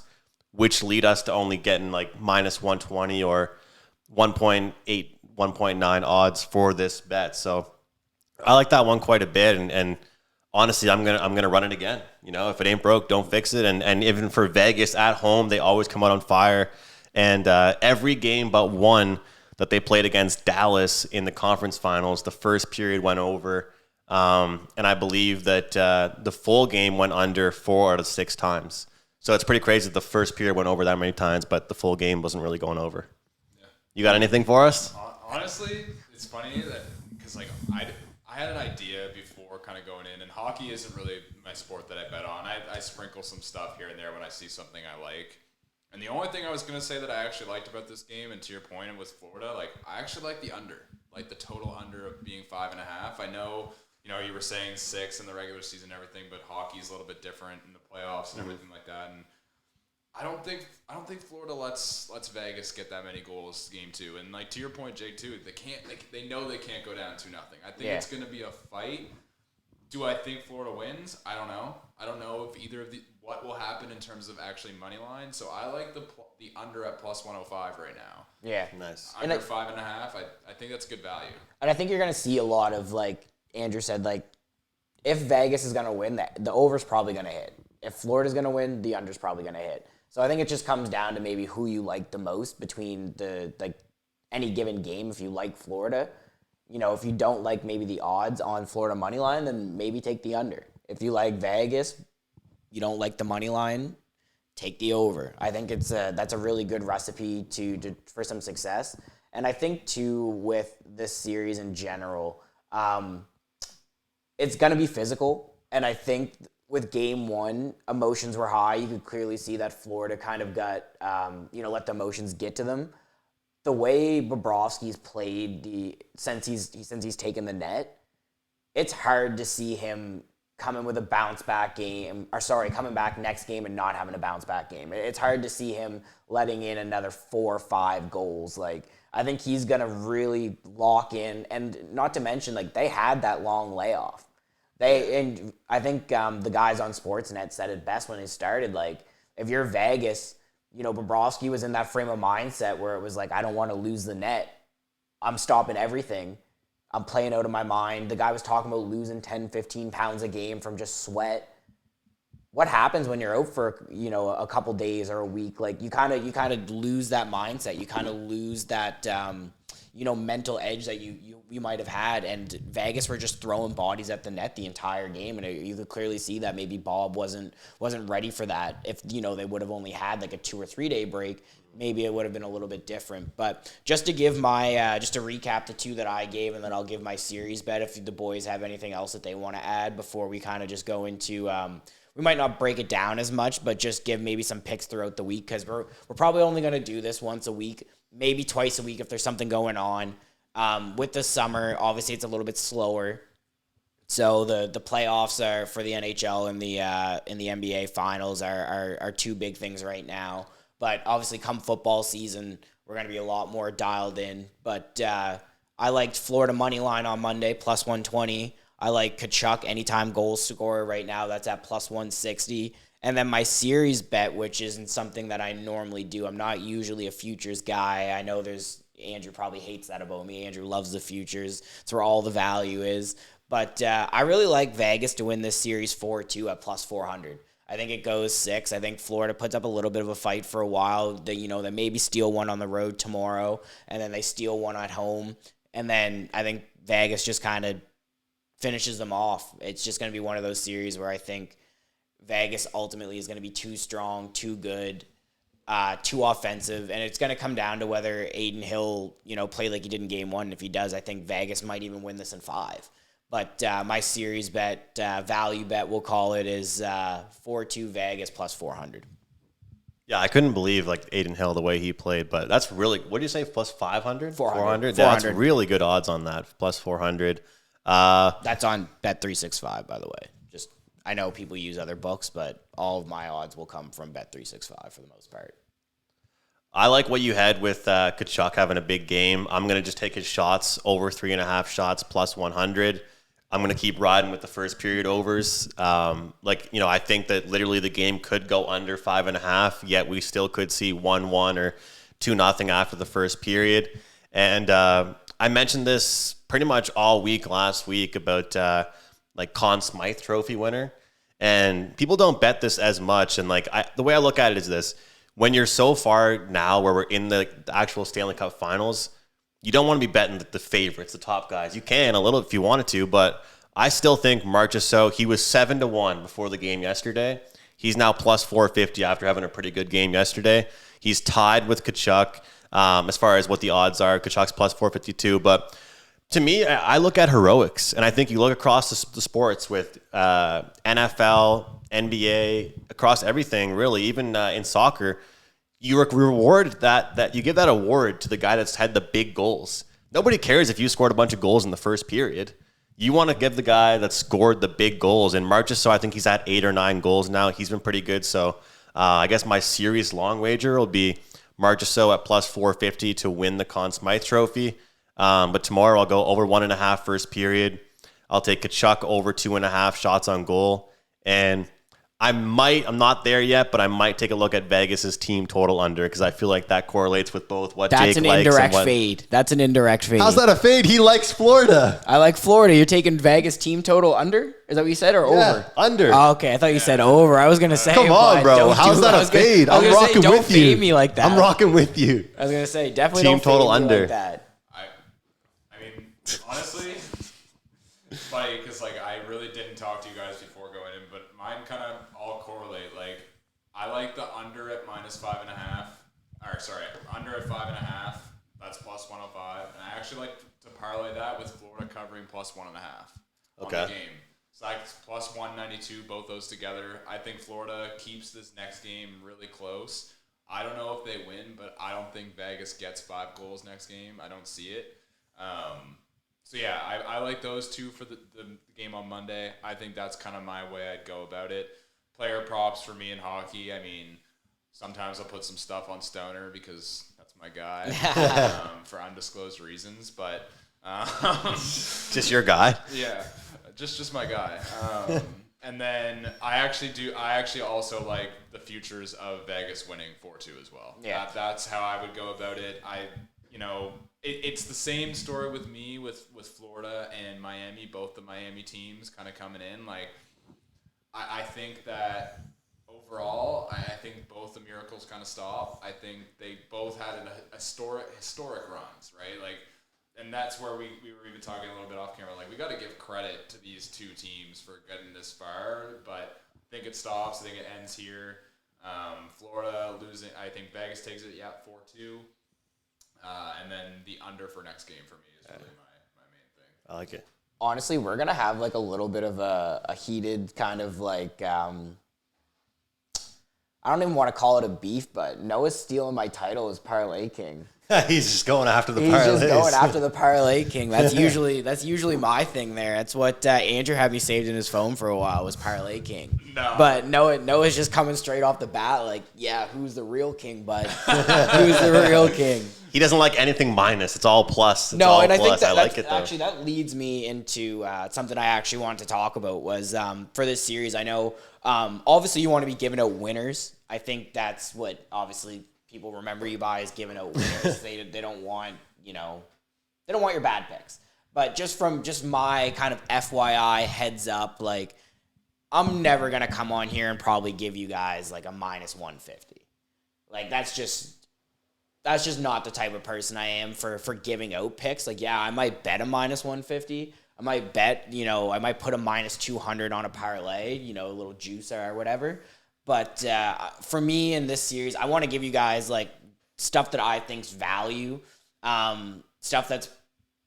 which lead us to only getting like minus 120 or 1.8, 1.9 odds for this bet. So I like that one quite a bit. And honestly, I'm gonna run it again. If it ain't broke, don't fix it. And even for Vegas at home, they always come out on fire. And every game but one that they played against Dallas in the conference finals, the first period went over. And I believe that the full game went under 4 out of 6 times. So it's pretty crazy that the first period went over that many times, but the full game wasn't really going over. Yeah. You got anything for us? Honestly, it's funny that because like I had an idea before kind of going in, and hockey isn't really my sport that I bet on. I sprinkle some stuff here and there when I see something I like. And the only thing I was going to say that I actually liked about this game, and to your point, it was Florida, like I actually like the under, like the total under of being 5.5. I know, you were saying 6 in the regular season and everything, but hockey's a little bit different in the playoffs and everything like that. And I don't think Florida lets Vegas get that many goals game 2. And like to your point, Jake, too, they know they can't go down 2-0. I think it's going to be a fight. Do I think Florida wins? I don't know. I don't know if either of what will happen in terms of actually money line. So I like the under at plus 105 right now. Yeah, nice. Under 5.5. I think that's good value. And I think you're going to see a lot of, like Andrew said, like if Vegas is going to win, the over's probably going to hit. If Florida's going to win, the under's probably going to hit. So I think it just comes down to maybe who you like the most between any given game. If you like Florida, if you don't like maybe the odds on Florida money line, then maybe take the under. If you like Vegas, you don't like the money line, take the over. I think that's a really good recipe for some success. And I think too with this series in general, it's going to be physical. And I think with game 1, emotions were high. You could clearly see that Florida kind of got, let the emotions get to them. The way Bobrovsky's played since he's taken the net, it's hard to see him coming with a bounce back game, coming back next game and not having a bounce back game. It's hard to see him letting in another 4 or 5 goals. Like, I think he's going to really lock in, and not to mention, like, they had that long layoff. And I think the guys on Sportsnet said it best when it started. Like, if you're Vegas, Bobrovsky was in that frame of mindset where it was like, I don't want to lose the net. I'm stopping everything. I'm playing out of my mind. The guy was talking about losing 10, 15 pounds a game from just sweat. What happens when you're out for, a couple days or a week? Like, you kind of lose that mindset. You kind of lose that, mental edge that you might have had. And Vegas were just throwing bodies at the net the entire game. And you could clearly see that maybe Bob wasn't ready for that. If, they would have only had like a 2 or 3 day break, maybe it would have been a little bit different. But just to give my, just to recap the two that I gave, and then I'll give my series bet if the boys have anything else that they want to add before we kind of just go into, we might not break it down as much, but just give maybe some picks throughout the week, because we're probably only going to do this once a week, maybe twice a week if there's something going on. With the summer, obviously it's a little bit slower. So the playoffs are for the NHL and the NBA finals are two big things right now. But obviously, come football season, we're going to be a lot more dialed in. But I liked Florida money line on Monday, plus 120. I like Kachuk anytime goal scorer right now. That's at plus 160. And then my series bet, which isn't something that I normally do. I'm not usually a futures guy. I know Andrew probably hates that about me. Andrew loves the futures. It's where all the value is. But I really like Vegas to win this series 4-2 at plus 400. I think it goes 6. I think Florida puts up a little bit of a fight for a while. They maybe steal one on the road tomorrow, and then they steal one at home. And then I think Vegas just kind of finishes them off. It's just going to be one of those series where I think Vegas ultimately is going to be too strong, too good, too offensive, and it's going to come down to whether Aiden Hill, play like he did in Game 1. If he does, I think Vegas might even win this in 5. But my series bet, value bet, we'll call it, is 4-2 Vegas plus 400. Yeah, I couldn't believe Aiden Hill the way he played, but that's really, what do you say, plus 500? 400. Yeah, that's really good odds on that, plus 400. That's on Bet365, by the way. Just, I know people use other books, but all of my odds will come from Bet365 for the most part. I like what you had with Kachuk having a big game. I'm going to just take his shots over 3.5 shots plus 100. I'm going to keep riding with the first period overs. I think that literally the game could go under 5.5, yet we still could see 1-1 or 2-0 after the first period. And I mentioned this pretty much all week last week about Conn Smythe Trophy winner. And people don't bet this as much. And the way I look at it is this. When you're so far now where we're in the actual Stanley Cup finals, you don't want to be betting the favorites, the top guys. You can a little if you wanted to, but I still think Marchessault, he was 7-1 before the game yesterday. He's now plus 450 after having a pretty good game yesterday. He's tied with Kachuk as far as what the odds are. Kachuk's plus 452, but to me, I look at heroics, and I think you look across the sports with NFL, NBA, across everything, really, even in soccer, you reward that you give that award to the guy that's had the big goals. Nobody cares if you scored a bunch of goals in the first period. You want to give the guy that scored the big goals. And Marchessault, I think he's at 8 or 9 goals now. He's been pretty good. So I guess my series long wager will be Marchessault at plus 450 to win the Conn Smythe Trophy. But tomorrow I'll go over 1.5 first period. I'll take Kachuk over 2.5 shots on goal. And I'm not there yet, but I might take a look at Vegas's team total under because I feel like that correlates with both what Jake likes and what... That's an indirect fade. That's an indirect fade. How's that a fade? He likes Florida. I like Florida. You're taking Vegas team total under? Is that what you said, or over? Under. Oh, okay, I thought you said over. I was going to say... Come on, bro. How's that a fade? I'm rocking with you. Don't fade me like that. I'm rocking with you. I was going to say, definitely team don't total fade under. me like that. I mean, honestly, it's funny because I really didn't talk to you guys before going in, but mine kind of all correlate. I like the under at minus 5.5. Under at 5.5. That's plus 105, and I actually like to parlay that with Florida covering plus 1.5 on the game. So that's plus 192. Both those together, I think Florida keeps this next game really close. I don't know if they win, but I don't think Vegas gets 5 goals next game. I don't see it. So yeah, I like those two for the game on Monday. I think that's kind of my way I'd go about it. Player props for me in hockey. I mean, sometimes I'll put some stuff on Stoner because that's my guy for undisclosed reasons. But just your guy. Yeah, just my guy. And then I actually also like the futures of Vegas winning 4-2 as well. Yeah, that's how I would go about it. It's the same story with me with Florida and Miami, both the Miami teams kind of coming in. I think that overall, I think both the miracles kind of stop. I think they both had historic runs, right? And that's where we were even talking a little bit off camera. We got to give credit to these two teams for getting this far, but I think it stops. I think it ends here. Florida losing. I think Vegas takes it. Yeah, 4-2. And then the under for next game for me is really my main thing. I like it. Honestly, we're going to have like a little bit of a heated kind of like, I don't even want to call it a beef, but Noah's stealing my title as Parlay King. He's just going after the He's parlays. just going after the Parlay King. That's usually my thing there. That's what Andrew had me saved in his phone for a while, was Parlay King. No. But Noah's just coming straight off the bat like, yeah, who's the real king, bud? Who's the real king? He doesn't like anything minus. It's all plus. It's No, all and I plus. think I like it, though. actually that leads me into something I actually wanted to talk about was for this series. I know obviously you want to be giving out winners. I think that's what obviously people remember you by, is giving out winners. they don't want they don't want your bad picks. But just from my kind of FYI heads up, like I'm never gonna come on here and probably give you guys like a minus 150. Like that's just not the type of person I am for giving out picks. Like, yeah, I might bet a minus 150. I might bet, I might put a minus 200 on a parlay, a little juice or whatever. But for me in this series, I want to give you guys like stuff that I think's value, stuff that's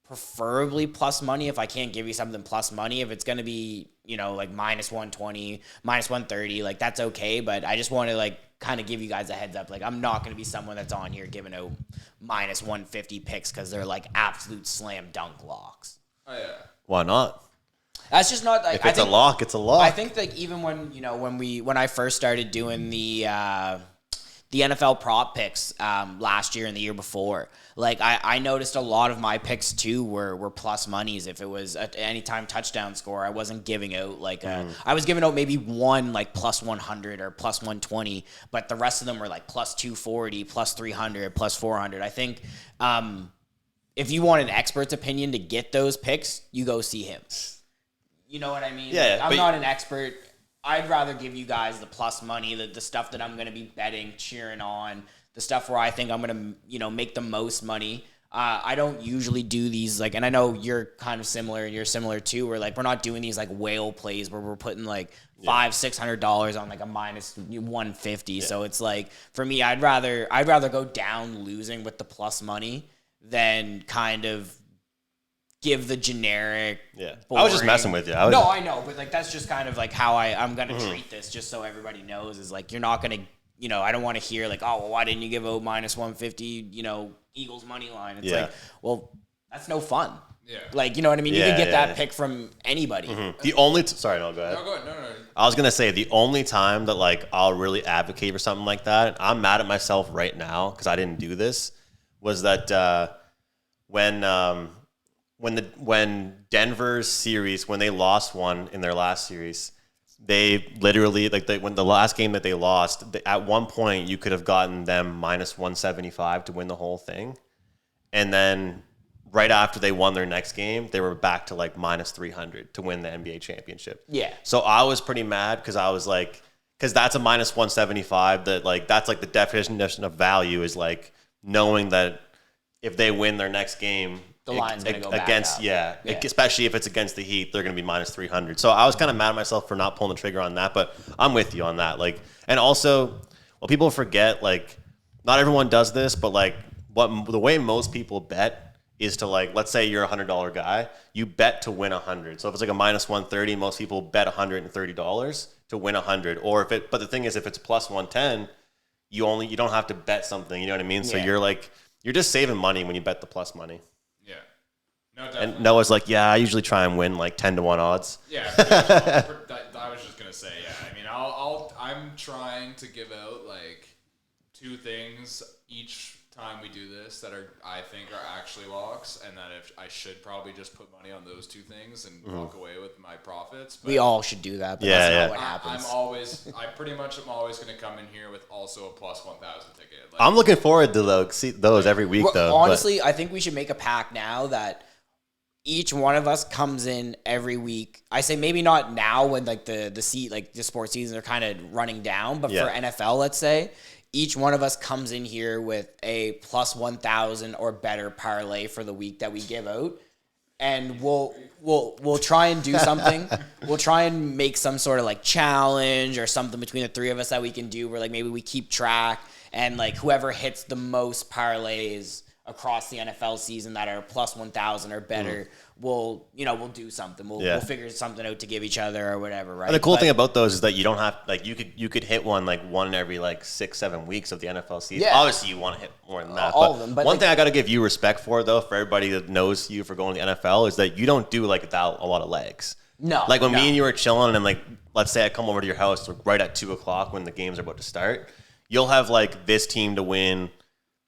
preferably plus money. If I can't give you something plus money, if it's going to be, like minus 120, minus 130, like that's okay. But I just want to like kind of give you guys a heads up. Like I'm not going to be someone that's on here giving out minus 150 picks because they're like absolute slam dunk locks. Oh yeah. Why not? That's just not like, If it's a lock, it's a lock. I think like even when I first started doing the NFL prop picks last year and the year before, like I noticed a lot of my picks too were plus monies. If it was an anytime touchdown score, I wasn't giving out like I was giving out maybe one like plus 100 or plus 120, but the rest of them were like plus 240, plus 300, plus 400. I think if you want an expert's opinion to get those picks, you go see him. You know what I mean? Yeah, like, I'm not an expert. I'd rather give you guys the plus money, the stuff that I'm going to be betting, cheering on, the stuff where I think I'm going to, make the most money. I don't usually do these, like, and I know you're kind of similar and you're similar too, where like we're not doing these like whale plays where we're putting like $500-$600 on like a minus 150. Yeah. So it's like, for me, I'd rather go down losing with the plus money than kind of give the generic. Yeah, boring. I was just messing with you. I know, but like that's just kind of like how I'm gonna treat this, just so everybody knows. Is like you're not gonna, I don't want to hear like, oh, well, why didn't you give out minus 150? Eagles money line. It's like, well, that's no fun. Yeah, like you know what I mean. You can get that pick from anybody. The only sorry, no, go ahead. No, go ahead. No. I was gonna say the only time that like I'll really advocate for something like that, I'm mad at myself right now because I didn't do this, was that when Denver's series, when they lost one in their last series, they literally when the last game that they lost, at one point you could have gotten them minus 175 to win the whole thing, and then right after they won their next game, they were back to like minus 300 to win the NBA championship. Yeah. So I was pretty mad because I was like, because that's a minus 175 that like that's like the definition of value is like knowing that if they win their next game, the line's going to go back against up. Especially if it's against the Heat, they're going to be minus 300. So I was kind of mad at myself for not pulling the trigger on that, but I'm with you on that. Like, and also, well, people forget, like, not everyone does this, but like the way most people bet is to like, let's say you're a $100 guy, you bet to win 100. So if it's like a minus 130, most people bet $130 to win 100. But the thing is, if it's plus 110, you don't have to bet something. You know what I mean? So you're just saving money when you bet the plus money. Yeah. No, definitely. And Noah's like, yeah, I usually try and win like 10-1 odds. Yeah, I was just gonna say, yeah. I mean, I'm trying to give out like 2 things each time we do this that I think are actually locks, and that if I should probably just put money on those 2 things and walk away with my profits. But we all should do that, but that's not what happens. I pretty much am always going to come in here with also a plus 1,000 ticket. Like, I'm looking forward to those every week, though. Honestly, I think we should make a pact now that each one of us comes in every week. I say maybe not now when like the sports seasons are kind of running down, but for NFL, let's say, each one of us comes in here with a plus 1,000 or better parlay for the week that we give out. and we'll try and do something. We'll try and make some sort of like challenge or something between the three of us that we can do where like maybe we keep track and like whoever hits the most parlays across the NFL season that are plus 1,000 or better, we'll do something. We'll figure something out to give each other or whatever, right? And the cool thing about those is that you don't have like you could hit one every like 6-7 weeks of the NFL season. Yeah. Obviously, you want to hit more than that. All of them. But one thing I got to give you respect for though, for everybody that knows you for going to the NFL, is that you don't do like a lot of legs. No. Like when me and you were chilling, and like let's say I come over to your house right at 2:00 when the games are about to start, you'll have like this team to win,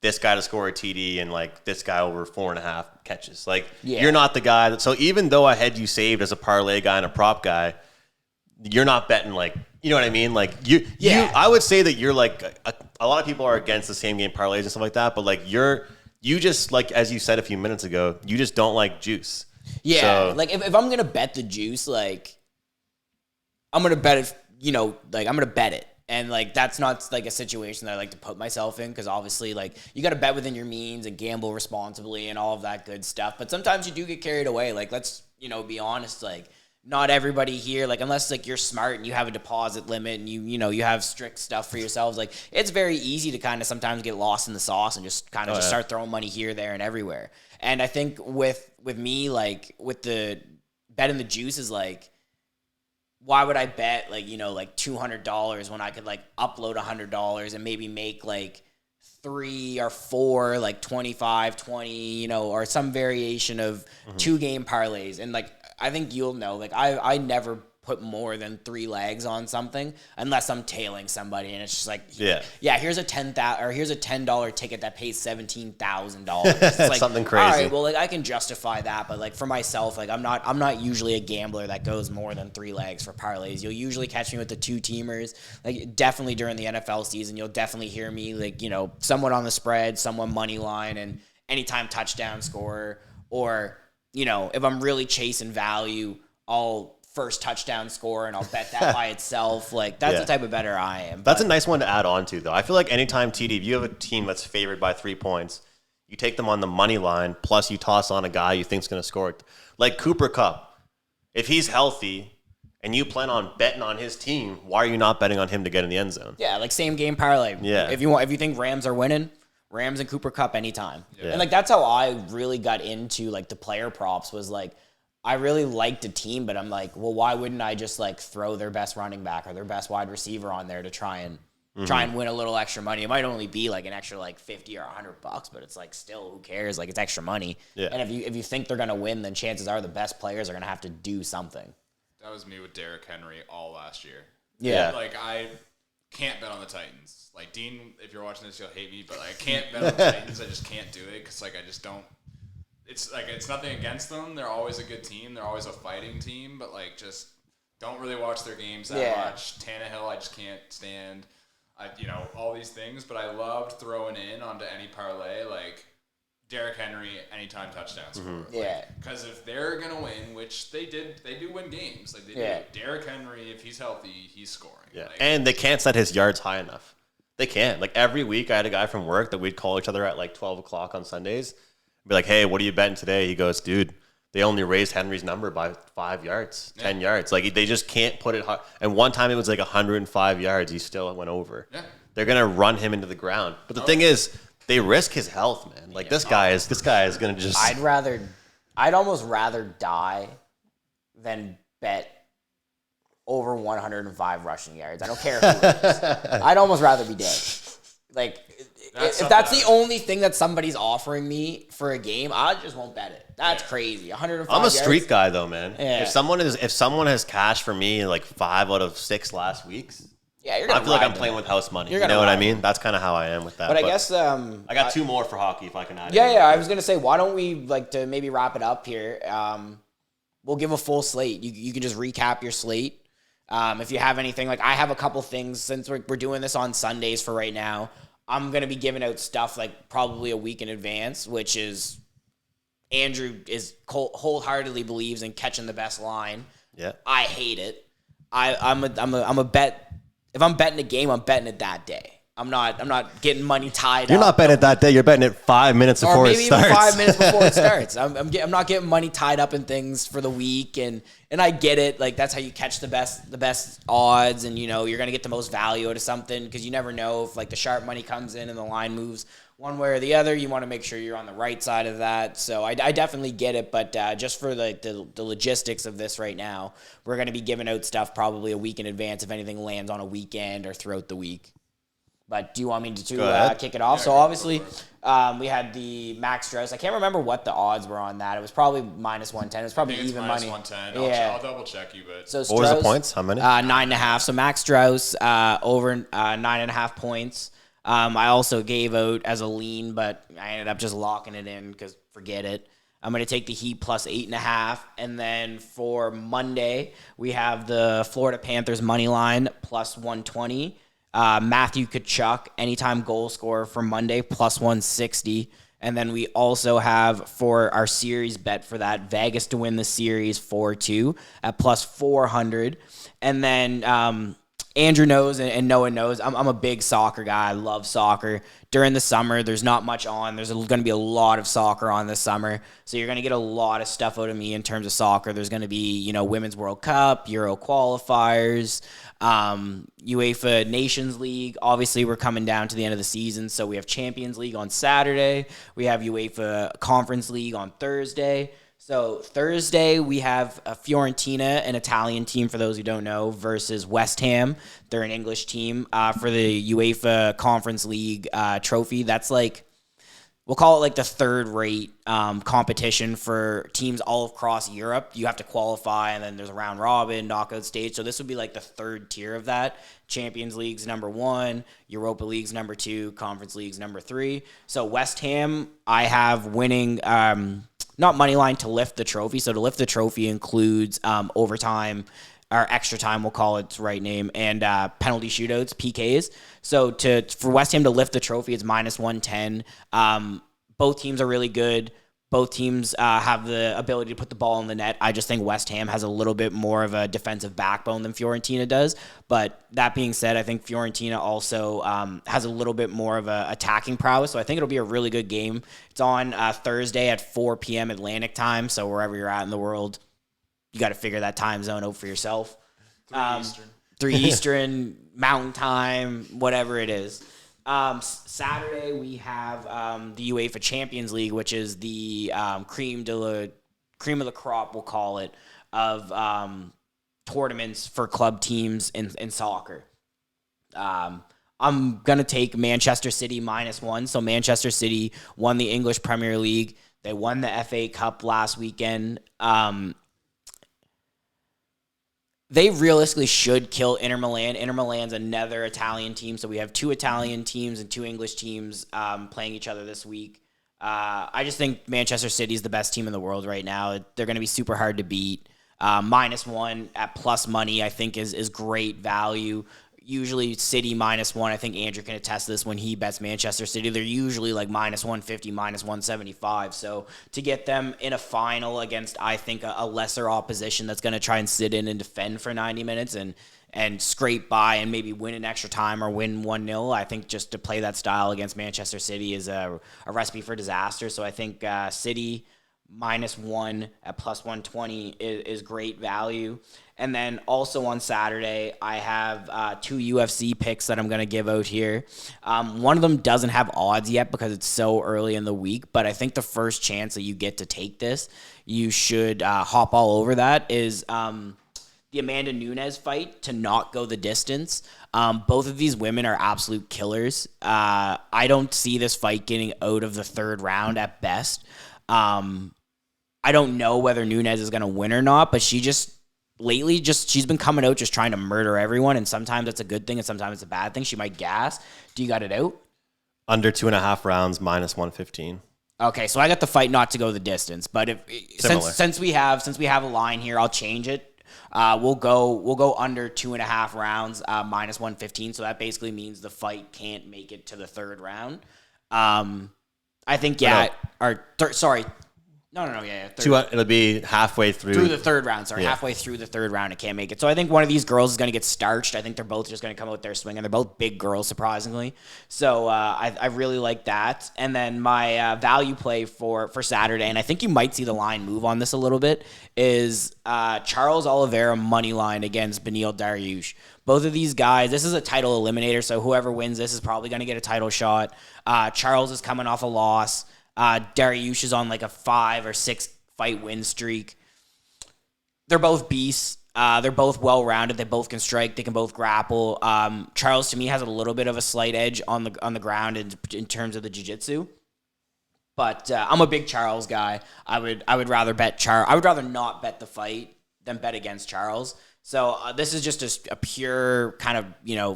this guy to score a TD, and like this guy over 4.5 catches. Like you're not the guy that. So even though I had you saved as a parlay guy and a prop guy, you're not betting like, you know what I mean? Like you I would say that you're like a lot of people are against the same game parlays and stuff like that, but like you just like, as you said a few minutes ago, you just don't like juice. Yeah, so, like if I'm gonna bet the juice, like I'm gonna bet it. Like I'm gonna bet it. And, like, that's not, like, a situation that I like to put myself in because, obviously, like, you got to bet within your means and gamble responsibly and all of that good stuff. But sometimes you do get carried away. Like, let's, be honest. Like, not everybody here, like, unless, like, you're smart and you have a deposit limit and you have strict stuff for yourselves, like, it's very easy to kind of sometimes get lost in the sauce and just kind of start throwing money here, there, and everywhere. And I think with me, like, with the betting the juice is, like, why would I bet like $200 when I could like upload $100 and maybe make like 3 or 4 like 25, 20, or some variation of 2-game parlays. And like I think you'll know, like I never put more than 3 legs on something unless I'm tailing somebody and it's just like here's a $10 ticket that pays $17,000. It's like something crazy. All right, well like I can justify that, but like for myself, like I'm not usually a gambler that goes more than 3 legs for parlays. You'll usually catch me with the 2-teamers. Like definitely during the NFL season, you'll definitely hear me like someone on the spread, someone money line, and anytime touchdown scorer, or if I'm really chasing value, I'll first touchdown score and I'll bet that by itself. Like that's the type of bettor I am. That's a nice one to add on to though. I feel like anytime TD, if you have a team that's favored by 3 points, you take them on the money line, plus you toss on a guy you think's going to score. Like Cooper Kupp, if he's healthy and you plan on betting on his team, why are you not betting on him to get in the end zone? Yeah, like same game parlay. Yeah. If you think Rams are winning, Rams and Cooper Kupp anytime. Yeah. And like that's how I really got into like the player props, was like I really liked a team, but I'm like, well, why wouldn't I just like throw their best running back or their best wide receiver on there to try and win a little extra money? It might only be like an extra like $50 or $100, but it's like still, who cares? Like it's extra money. Yeah. And if you think they're gonna win, then chances are the best players are gonna have to do something. That was me with Derrick Henry all last year. Yeah. Like I can't bet on the Titans. Like Dean, if you're watching this, you'll hate me, but I can't bet on the Titans. I just can't do it because like I just don't. It's like it's nothing against them. They're always a good team. They're always a fighting team, but like just don't really watch their games that much. Tannehill, I just can't stand. All these things, but I loved throwing in onto any parlay like Derrick Henry anytime touchdown score. Yeah, because if they're gonna win, which they do win games. Like they do. Derrick Henry, if he's healthy, he's scoring. Yeah, like, and they can't set his yards high enough. They can't. Like every week, I had a guy from work that we'd call each other at like 12 o'clock on Sundays. Be like, hey, what are you betting today? He goes, dude, they only raised Henry's number by 5 yards, 10 yards. Like they just can't put it high. And one time it was like 105 yards. He still went over. Yeah. They're gonna run him into the ground. But the thing is, they risk his health, man. Like this guy is gonna just. I'd almost rather die than bet over 105 rushing yards. I don't care who it is. I'd almost rather be dead. Like. If that's the only thing that somebody's offering me for a game, I just won't bet it. That's crazy. 105 I'm a street guy though, man. Yeah. If someone has cash for me like 5 out of 6 last weeks, you're gonna I feel like I'm playing with house money. You know what I mean? That's kind of how I am with that. But I guess I got 2 more for hockey if I can add. Yeah. I was gonna say, why don't we like to maybe wrap it up here? We'll give a full slate. You can just recap your slate. If you have anything, like I have a couple things since we're doing this on Sundays for right now. I'm going to be giving out stuff like probably a week in advance, which is Andrew is wholeheartedly believes in catching the best line. Yeah. I hate it. I'm a bet. If I'm betting a game, I'm betting it that day. I'm not getting money tied You're up. not betting it that day. You're betting it 5 minutes before it starts. Or maybe even 5 minutes before it starts. I'm not getting money tied up in things for the week, and I get it. Like, that's how you catch the best odds, and you're gonna get the most value out of something, because you never know if like the sharp money comes in and the line moves one way or the other. You want to make sure you're on the right side of that. So I definitely get it, but just for the logistics of this right now, we're gonna be giving out stuff probably a week in advance if anything lands on a weekend or throughout the week. But do you want me to kick it off? Yeah, so obviously, we had the Max Strauss. I can't remember what the odds were on that. It was probably minus 110. It was probably even money. Minus 110. I'll double check you, but So what was the points? How many? 9.5. So Max Strauss over 9.5 points. I also gave out as a lean, but I ended up just locking it in because forget it. I'm going to take the Heat plus 8.5. And then for Monday, we have the Florida Panthers money line plus 120. Matthew Tkachuk, anytime goal scorer for Monday, plus 160. And then we also have for our series bet for that, Vegas to win the series 4-2 at plus 400. And then Andrew knows and Noah knows I'm a big soccer guy. I love soccer. During the summer, there's not much on. There's going to be a lot of soccer on this summer. So you're going to get a lot of stuff out of me in terms of soccer. There's going to be, Women's World Cup, Euro qualifiers, UEFA Nations League. Obviously, we're coming down to the end of the season, so we have Champions League on Saturday. We have UEFA Conference League on Thursday. So Thursday, we have a Fiorentina, an Italian team, for those who don't know, versus West Ham. They're an English team for the UEFA Conference League trophy. That's like, we'll call it like the third-rate competition for teams all across Europe. You have to qualify, and then there's a round robin, knockout stage. So this would be like the third tier of that. Champions League's number 1, Europa League's number 2, Conference League's number 3. So West Ham, I have winning, not money line, to lift the trophy. So to lift the trophy includes overtime, or extra time, we'll call it its right name, and penalty shootouts, PKs. So for West Ham to lift the trophy, it's minus 110. Both teams are really good. Both teams have the ability to put the ball in the net. I just think West Ham has a little bit more of a defensive backbone than Fiorentina does. But that being said, I think Fiorentina also has a little bit more of a attacking prowess. So I think it'll be a really good game. It's on Thursday at 4 p.m. Atlantic time. So wherever you're at in the world, you got to figure that time zone out for yourself. 3 Eastern, Mountain Time, whatever it is. Saturday, we have the UEFA Champions League, which is the cream of the crop, we'll call it, of tournaments for club teams in soccer. I'm going to take Manchester City -1. So Manchester City won the English Premier League. They won the FA Cup last weekend. They realistically should kill Inter Milan. Inter Milan's another Italian team, so we have 2 Italian teams and 2 English teams playing each other this week. I just think Manchester City is the best team in the world right now. They're going to be super hard to beat. -1 at plus money, I think, is great value. Usually City -1. I think Andrew can attest to this when he bets Manchester City. They're usually like -150, -175. So to get them in a final against, I think, a lesser opposition that's going to try and sit in and defend for 90 minutes and scrape by and maybe win an extra time or win 1-0, I think just to play that style against Manchester City is a recipe for disaster. So I think City -1 at plus 120 is great value. And then also on Saturday, I have 2 UFC picks that I'm going to give out here. One of them doesn't have odds yet because it's so early in the week, but I think the first chance that you get to take this, you should hop all over that, is the Amanda Nunes fight to not go the distance. Both of these women are absolute killers. I don't see this fight getting out of the 3rd round at best. I don't know whether Nunes is going to win or not, but she's been coming out just trying to murder everyone, and sometimes it's a good thing and sometimes it's a bad thing. She might gas. Do you got it out? Under 2.5 rounds, -115. Okay, so I got the fight not to go the distance, but since we have a line here, I'll change it. We'll go under 2.5 rounds, -115. So that basically means the fight can't make it to the 3rd round. I think, yeah, sorry. Yeah. Third. It'll be halfway Through the third round. Sorry, Yeah. halfway through the third round, it can't make it. So I think one of these girls is going to get starched. I think they're both just going to come out there swinging. They're both big girls, surprisingly. So I really like that. And then my value play for Saturday, and I think you might see the line move on this a little bit, is Charles Oliveira money line against Beneil Dariush. Both of these guys, this is a title eliminator, so whoever wins this is probably going to get a title shot. Charles is coming off a loss. Dariush is on like a 5 or 6 fight win streak. They're both beasts. They're both well-rounded. They both can strike. They can both grapple. Charles, to me, has a little bit of a slight edge on the ground in terms of the jiu-jitsu. But I'm a big Charles guy. I would rather bet Charles. I would rather not bet the fight than bet against Charles. So this is just a pure kind of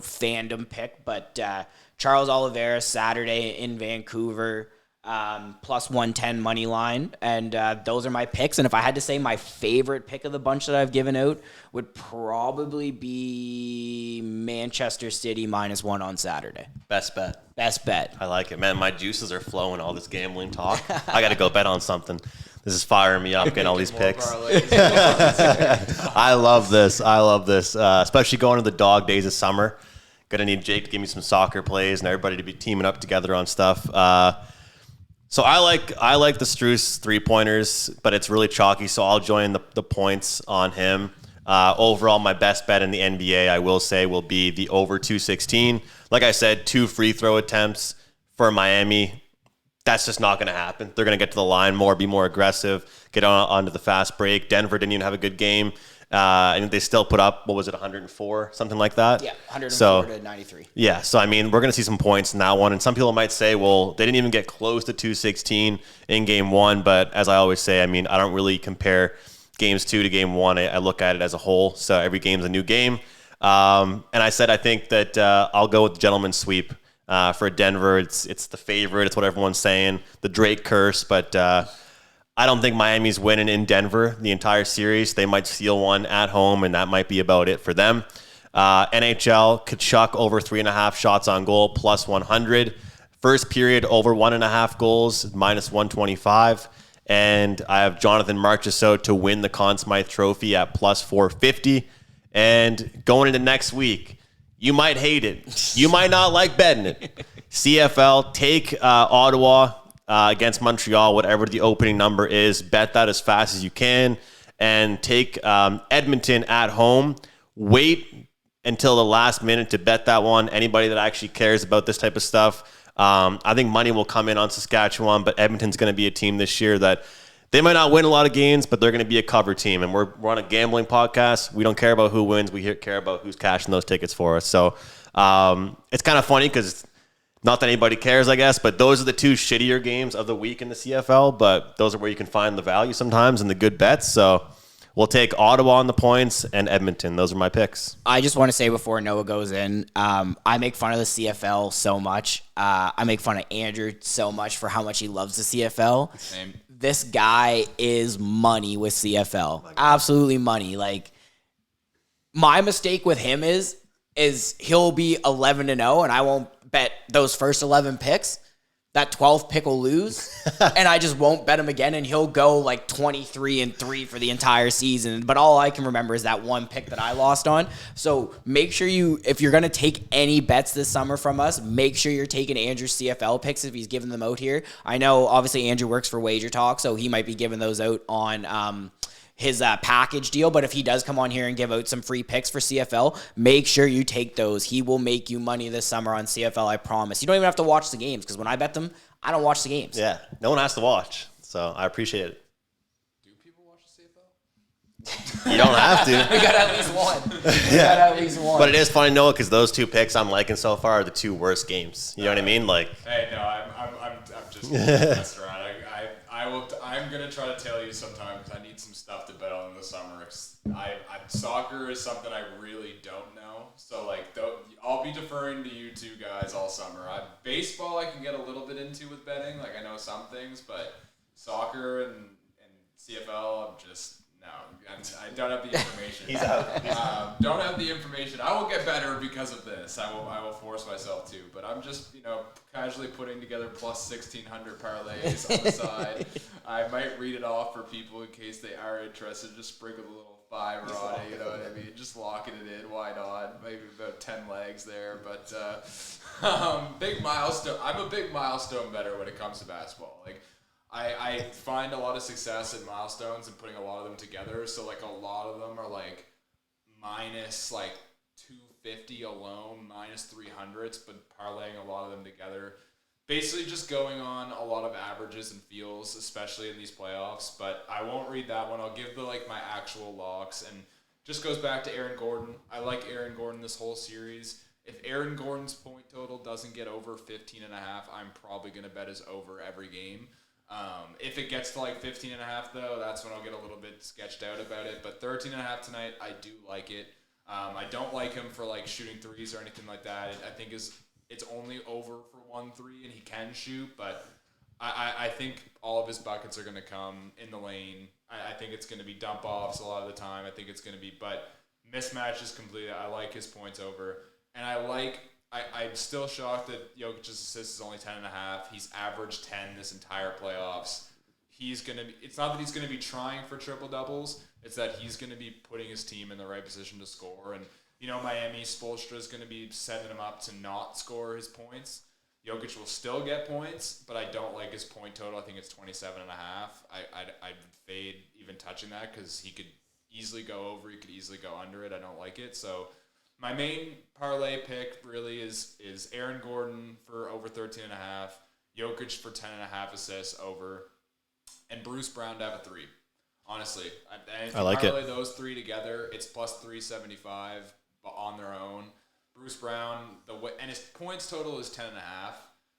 fandom pick. But Charles Oliveira Saturday in Vancouver. Plus 110 money line, and those are my picks. And if I had to say my favorite pick of the bunch that I've given out would probably be Manchester City -1 on Saturday. Best bet. Best bet. I like it, man. My juices are flowing. All this gambling talk. I got to go bet on something. This is firing me up, getting all these picks. I love this. Especially going to the dog days of summer. Gonna need Jake to give me some soccer plays and everybody to be teaming up together on stuff. So I like the Strus 3-pointers, but it's really chalky, so I'll join the points on him. Overall, my best bet in the NBA, I will say, will be the over 216. Like I said, 2 free throw attempts for Miami. That's just not going to happen. They're going to get to the line more, be more aggressive, get onto the fast break. Denver didn't even have a good game. And they still put up, 104, something like that? Yeah, 104 to 93. Yeah, so I mean, we're going to see some points in that one. And some people might say, well, they didn't even get close to 216 in game 1. But as I always say, I mean, I don't really compare games 2 to game 1. I look at it as a whole. So every game's a new game. And I said I think that I'll go with the gentleman's sweep for Denver. It's the favorite. It's what everyone's saying. The Drake curse, but I don't think Miami's winning in Denver the entire series. They might steal one at home, and that might be about it for them. NHL, Kachuk over 3.5 shots on goal, plus 100. First period, over 1.5 goals, minus 125. And I have Jonathan Marchessault to win the Conn Smythe Trophy at plus 450. And going into next week, you might hate it. You might not like betting it. CFL, take Ottawa against Montreal, whatever the opening number is. Bet that as fast as you can. And take Edmonton at home. Wait until the last minute to bet that one. Anybody that actually cares about this type of stuff. I think money will come in on Saskatchewan, but Edmonton's going to be a team this year that they might not win a lot of games, but they're going to be a cover team. And we're on a gambling podcast. We don't care about who wins. We care about who's cashing those tickets for us. So it's kind of funny because not that anybody cares, I guess, but those are the 2 shittier games of the week in the CFL, but those are where you can find the value sometimes and the good bets. So we'll take Ottawa on the points and Edmonton. Those are my picks. I just want to say before Noah goes in, I make fun of the CFL so much. I make fun of Andrew so much for how much he loves the CFL. Same. This guy is money with CFL. Absolutely money. Like, my mistake with him is he'll be 11-0 and I won't bet those first 11 picks. That 12th pick will lose, and I just won't bet him again, and he'll go like 23-3 for the entire season. But all I can remember is that one pick that I lost on. So make sure if you're going to take any bets this summer from us, make sure you're taking Andrew's CFL picks if he's giving them out here. I know, obviously, Andrew works for Wager Talk, so he might be giving those out on his package deal, but if he does come on here and give out some free picks for CFL, make sure you take those. He will make you money this summer on CFL, I promise. You don't even have to watch the games, because when I bet them, I don't watch the games. Yeah, no one has to watch, so I appreciate it. Do people watch the CFL? You don't have to. We got at least one. But it is funny, Noah, because those 2 picks I'm liking so far are the 2 worst games. You know what I mean? Like, hey, no, I'm just messing around. I'm gonna try to tell you sometime because I need some stuff to bet on in the summer. Soccer is something I really don't know, so I'll be deferring to you 2 guys all summer. Baseball I can get a little bit into with betting, like I know some things, but soccer and CFL I'm just I don't have the information. He's out. Don't have the information. I will get better because of this. I will force myself to. But I'm just, casually putting together plus 1,600 parlays on the side. I might read it off for people in case they are interested. Just sprinkle a little fiver on it. You know what I mean? Just locking it in. Why not? Maybe about 10 legs there. But big milestone. I'm a big milestone bettor when it comes to basketball. Like, I find a lot of success in milestones and putting a lot of them together. So, like, a lot of them are, like, minus, like, 250 alone, minus 300s, but parlaying a lot of them together. Basically just going on a lot of averages and feels, especially in these playoffs. But I won't read that one. I'll give my actual locks. And just goes back to Aaron Gordon. I like Aaron Gordon this whole series. If Aaron Gordon's point total doesn't get over 15.5, I'm probably going to bet his over every game. If it gets to like 15.5 though, that's when I'll get a little bit sketched out about it. But 13.5 tonight, I do like it. I don't like him for like shooting threes or anything like that. I think it's only over for 1 3 and he can shoot, but I think all of his buckets are going to come in the lane. I think it's going to be dump offs a lot of the time. I think it's going to be, but mismatches completely. I like his points over, and I'm still shocked that Jokic's assist is only 10.5. He's averaged 10 this entire playoffs. It's not that he's going to be trying for triple doubles. It's that he's going to be putting his team in the right position to score. And, Miami, Spoelstra is going to be setting him up to not score his points. Jokic will still get points, but I don't like his point total. I think it's 27.5. I'd fade even touching that because he could easily go over. He could easily go under it. I don't like it. So my main parlay pick really is Aaron Gordon for over 13.5, Jokic for 10.5 assists over, and Bruce Brown to have a 3. Honestly, and if I like you parlay those 3 together, it's plus 375 on their own. Bruce Brown, and his points total is 10.5,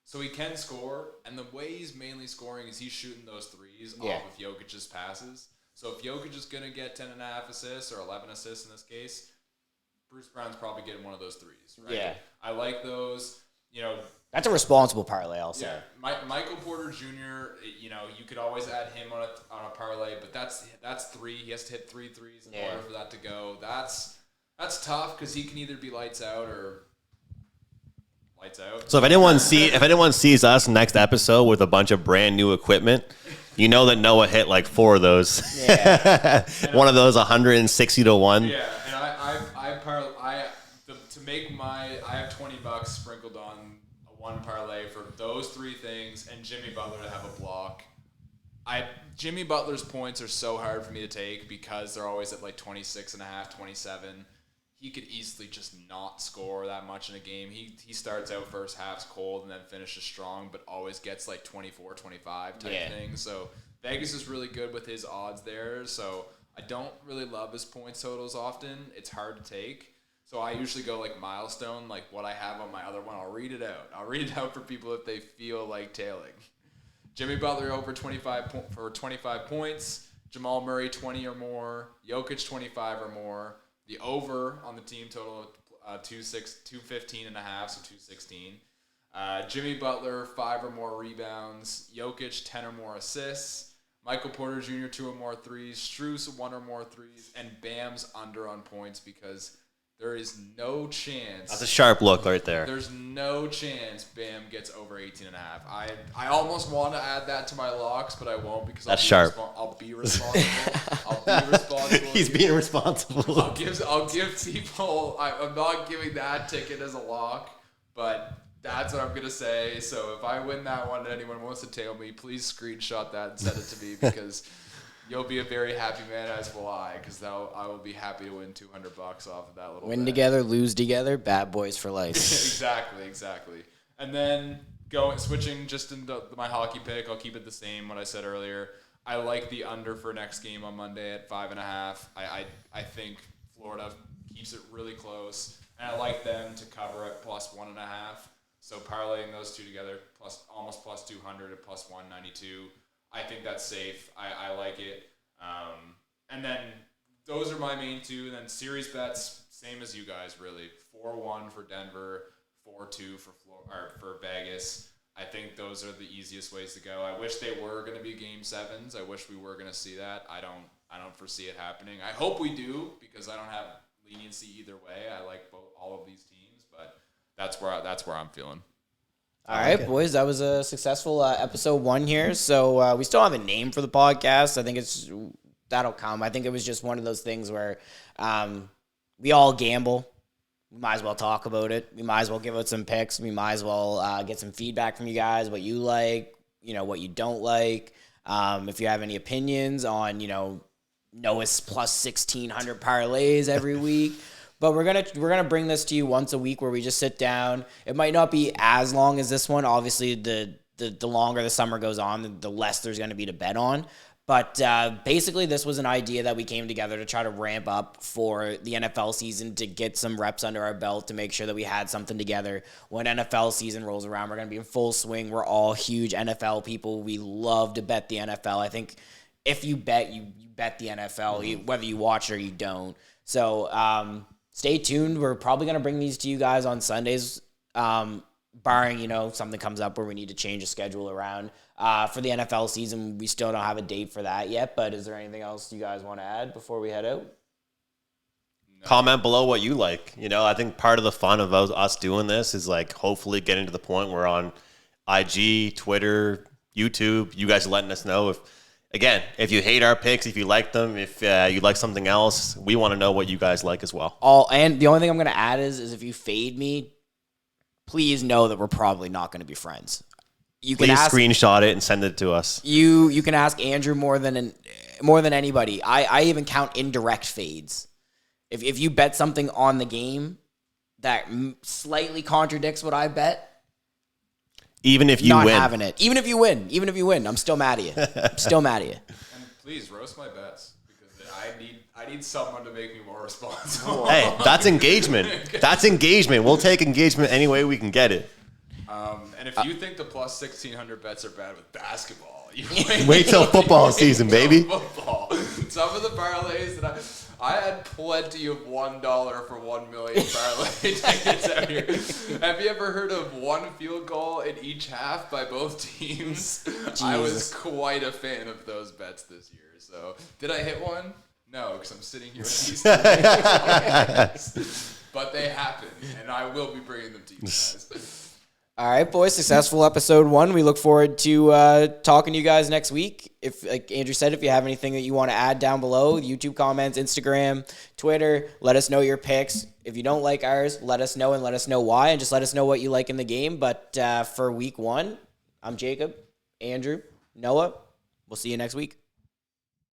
so he can score. And the way he's mainly scoring is he's shooting those threes off of Jokic's passes. So if Jokic is gonna get 10.5 assists or 11 assists in this case, Bruce Brown's probably getting one of those threes, right? Yeah. I like those. That's a responsible parlay, I'll say. Yeah. Michael Porter Jr., you could always add him on a parlay, but that's 3. He has to hit 3 threes in order for that to go. That's tough because he can either be lights out or lights out. So if anyone sees us next episode with a bunch of brand new equipment, you know that Noah hit like 4 of those. Yeah. One of those 160 to 1. Yeah, and I have $20 sprinkled on a 1 parlay for those 3 things and Jimmy Butler to have a block. Jimmy Butler's points are so hard for me to take because they're always at like 26.5, 27. He could easily just not score that much in a game. He starts out first half's cold and then finishes strong, but always gets like 24, 25 type thing. So Vegas is really good with his odds there. So I don't really love his points totals often. It's hard to take. So I usually go like milestone, like what I have on my other one. I'll read it out for people if they feel like tailing. Jimmy Butler over 25 points. Jamal Murray 20 or more. Jokic 25 or more. The over on the team total 215.5, so 216. Jimmy Butler 5 or more rebounds. Jokic 10 or more assists. Michael Porter Jr. 2 or more threes. Strus 1 or more threes, and Bam's under on points because there is no chance. That's a sharp look right there. There's no chance Bam gets over 18.5. I almost want to add that to my locks, but I won't because I'll be responsible. He's being responsible. I'll give people. I'm not giving that ticket as a lock, but that's what I'm gonna say. So if I win that one and anyone wants to tail me, please screenshot that and send it to me because you'll be a very happy man, as will I, because I will be happy to win $200 off of that little Win bet. together, lose together, bad boys for life. Exactly. And then switching just into my hockey pick, I'll keep it the same, what I said earlier. I like the under for next game on Monday at 5.5. I think Florida keeps it really close, and I like them to cover at plus 1.5. So parlaying those two together, almost plus 200 at plus 192. I think that's safe. I like it. And then those are my main 2. And then series bets, same as you guys, really. 4-1 for Denver, 4-2 for Vegas. I think those are the easiest ways to go. I wish they were going to be Game 7s. I wish we were going to see that. I don't I don't foresee it happening. I hope we do because I don't have leniency either way. I like all of these teams, but that's where I'm feeling. All right, boys, that was a successful episode 1 here. So we still have a name for the podcast. I think that'll come. I think it was just one of those things where we all gamble. We might as well talk about it. We might as well give out some picks. We might as well get some feedback from you guys, what you like, what you don't like. If you have any opinions on, Noah's plus 1,600 parlays every week. But we're gonna bring this to you once a week where we just sit down. It might not be as long as this one. Obviously, the longer the summer goes on, the less there's going to be to bet on. But basically, this was an idea that we came together to try to ramp up for the NFL season, to get some reps under our belt, to make sure that we had something together. When NFL season rolls around, we're going to be in full swing. We're all huge NFL people. We love to bet the NFL. I think if you bet, you bet the NFL, whether you watch or you don't. So stay tuned. We're probably going to bring these to you guys on Sundays, barring, something comes up where we need to change the schedule around. For the NFL season, we still don't have a date for that yet, but is there anything else you guys want to add before we head out? No. Comment below what you like. I think part of the fun of us doing this is hopefully getting to the point where on IG, Twitter, YouTube, you guys are letting us know if you hate our picks, if you like them, if you like something else, we want to know what you guys like as well. And the only thing I'm going to add is if you fade me, please know that we're probably not going to be friends. Please screenshot it and send it to us. You can ask Andrew more than anybody. I even count indirect fades. If you bet something on the game that slightly contradicts what I bet, even if you not win, having it. Even if you win, I'm still mad at you. I'm still mad at you. And please roast my bets because I need someone to make me more responsible. Hey, that's engagement. That's engagement. We'll take engagement any way we can get it. And if you think the plus 1,600 bets are bad with basketball, you wait till football season, baby. Football. Some of the parlays that I had plenty of $1 for 1 million parlay tickets out here. Have you ever heard of one field goal in each half by both teams? Jesus. I was quite a fan of those bets this year. So did I hit one? No, because I'm sitting here with these. But they happen, and I will be bringing them to you guys. All right, boys, successful episode 1. We look forward to talking to you guys next week. If, like Andrew said, if you have anything that you want to add down below, YouTube comments, Instagram, Twitter, let us know your picks. If you don't like ours, let us know and let us know why, and just let us know what you like in the game. But for week 1, I'm Jacob, Andrew, Noah. We'll see you next week.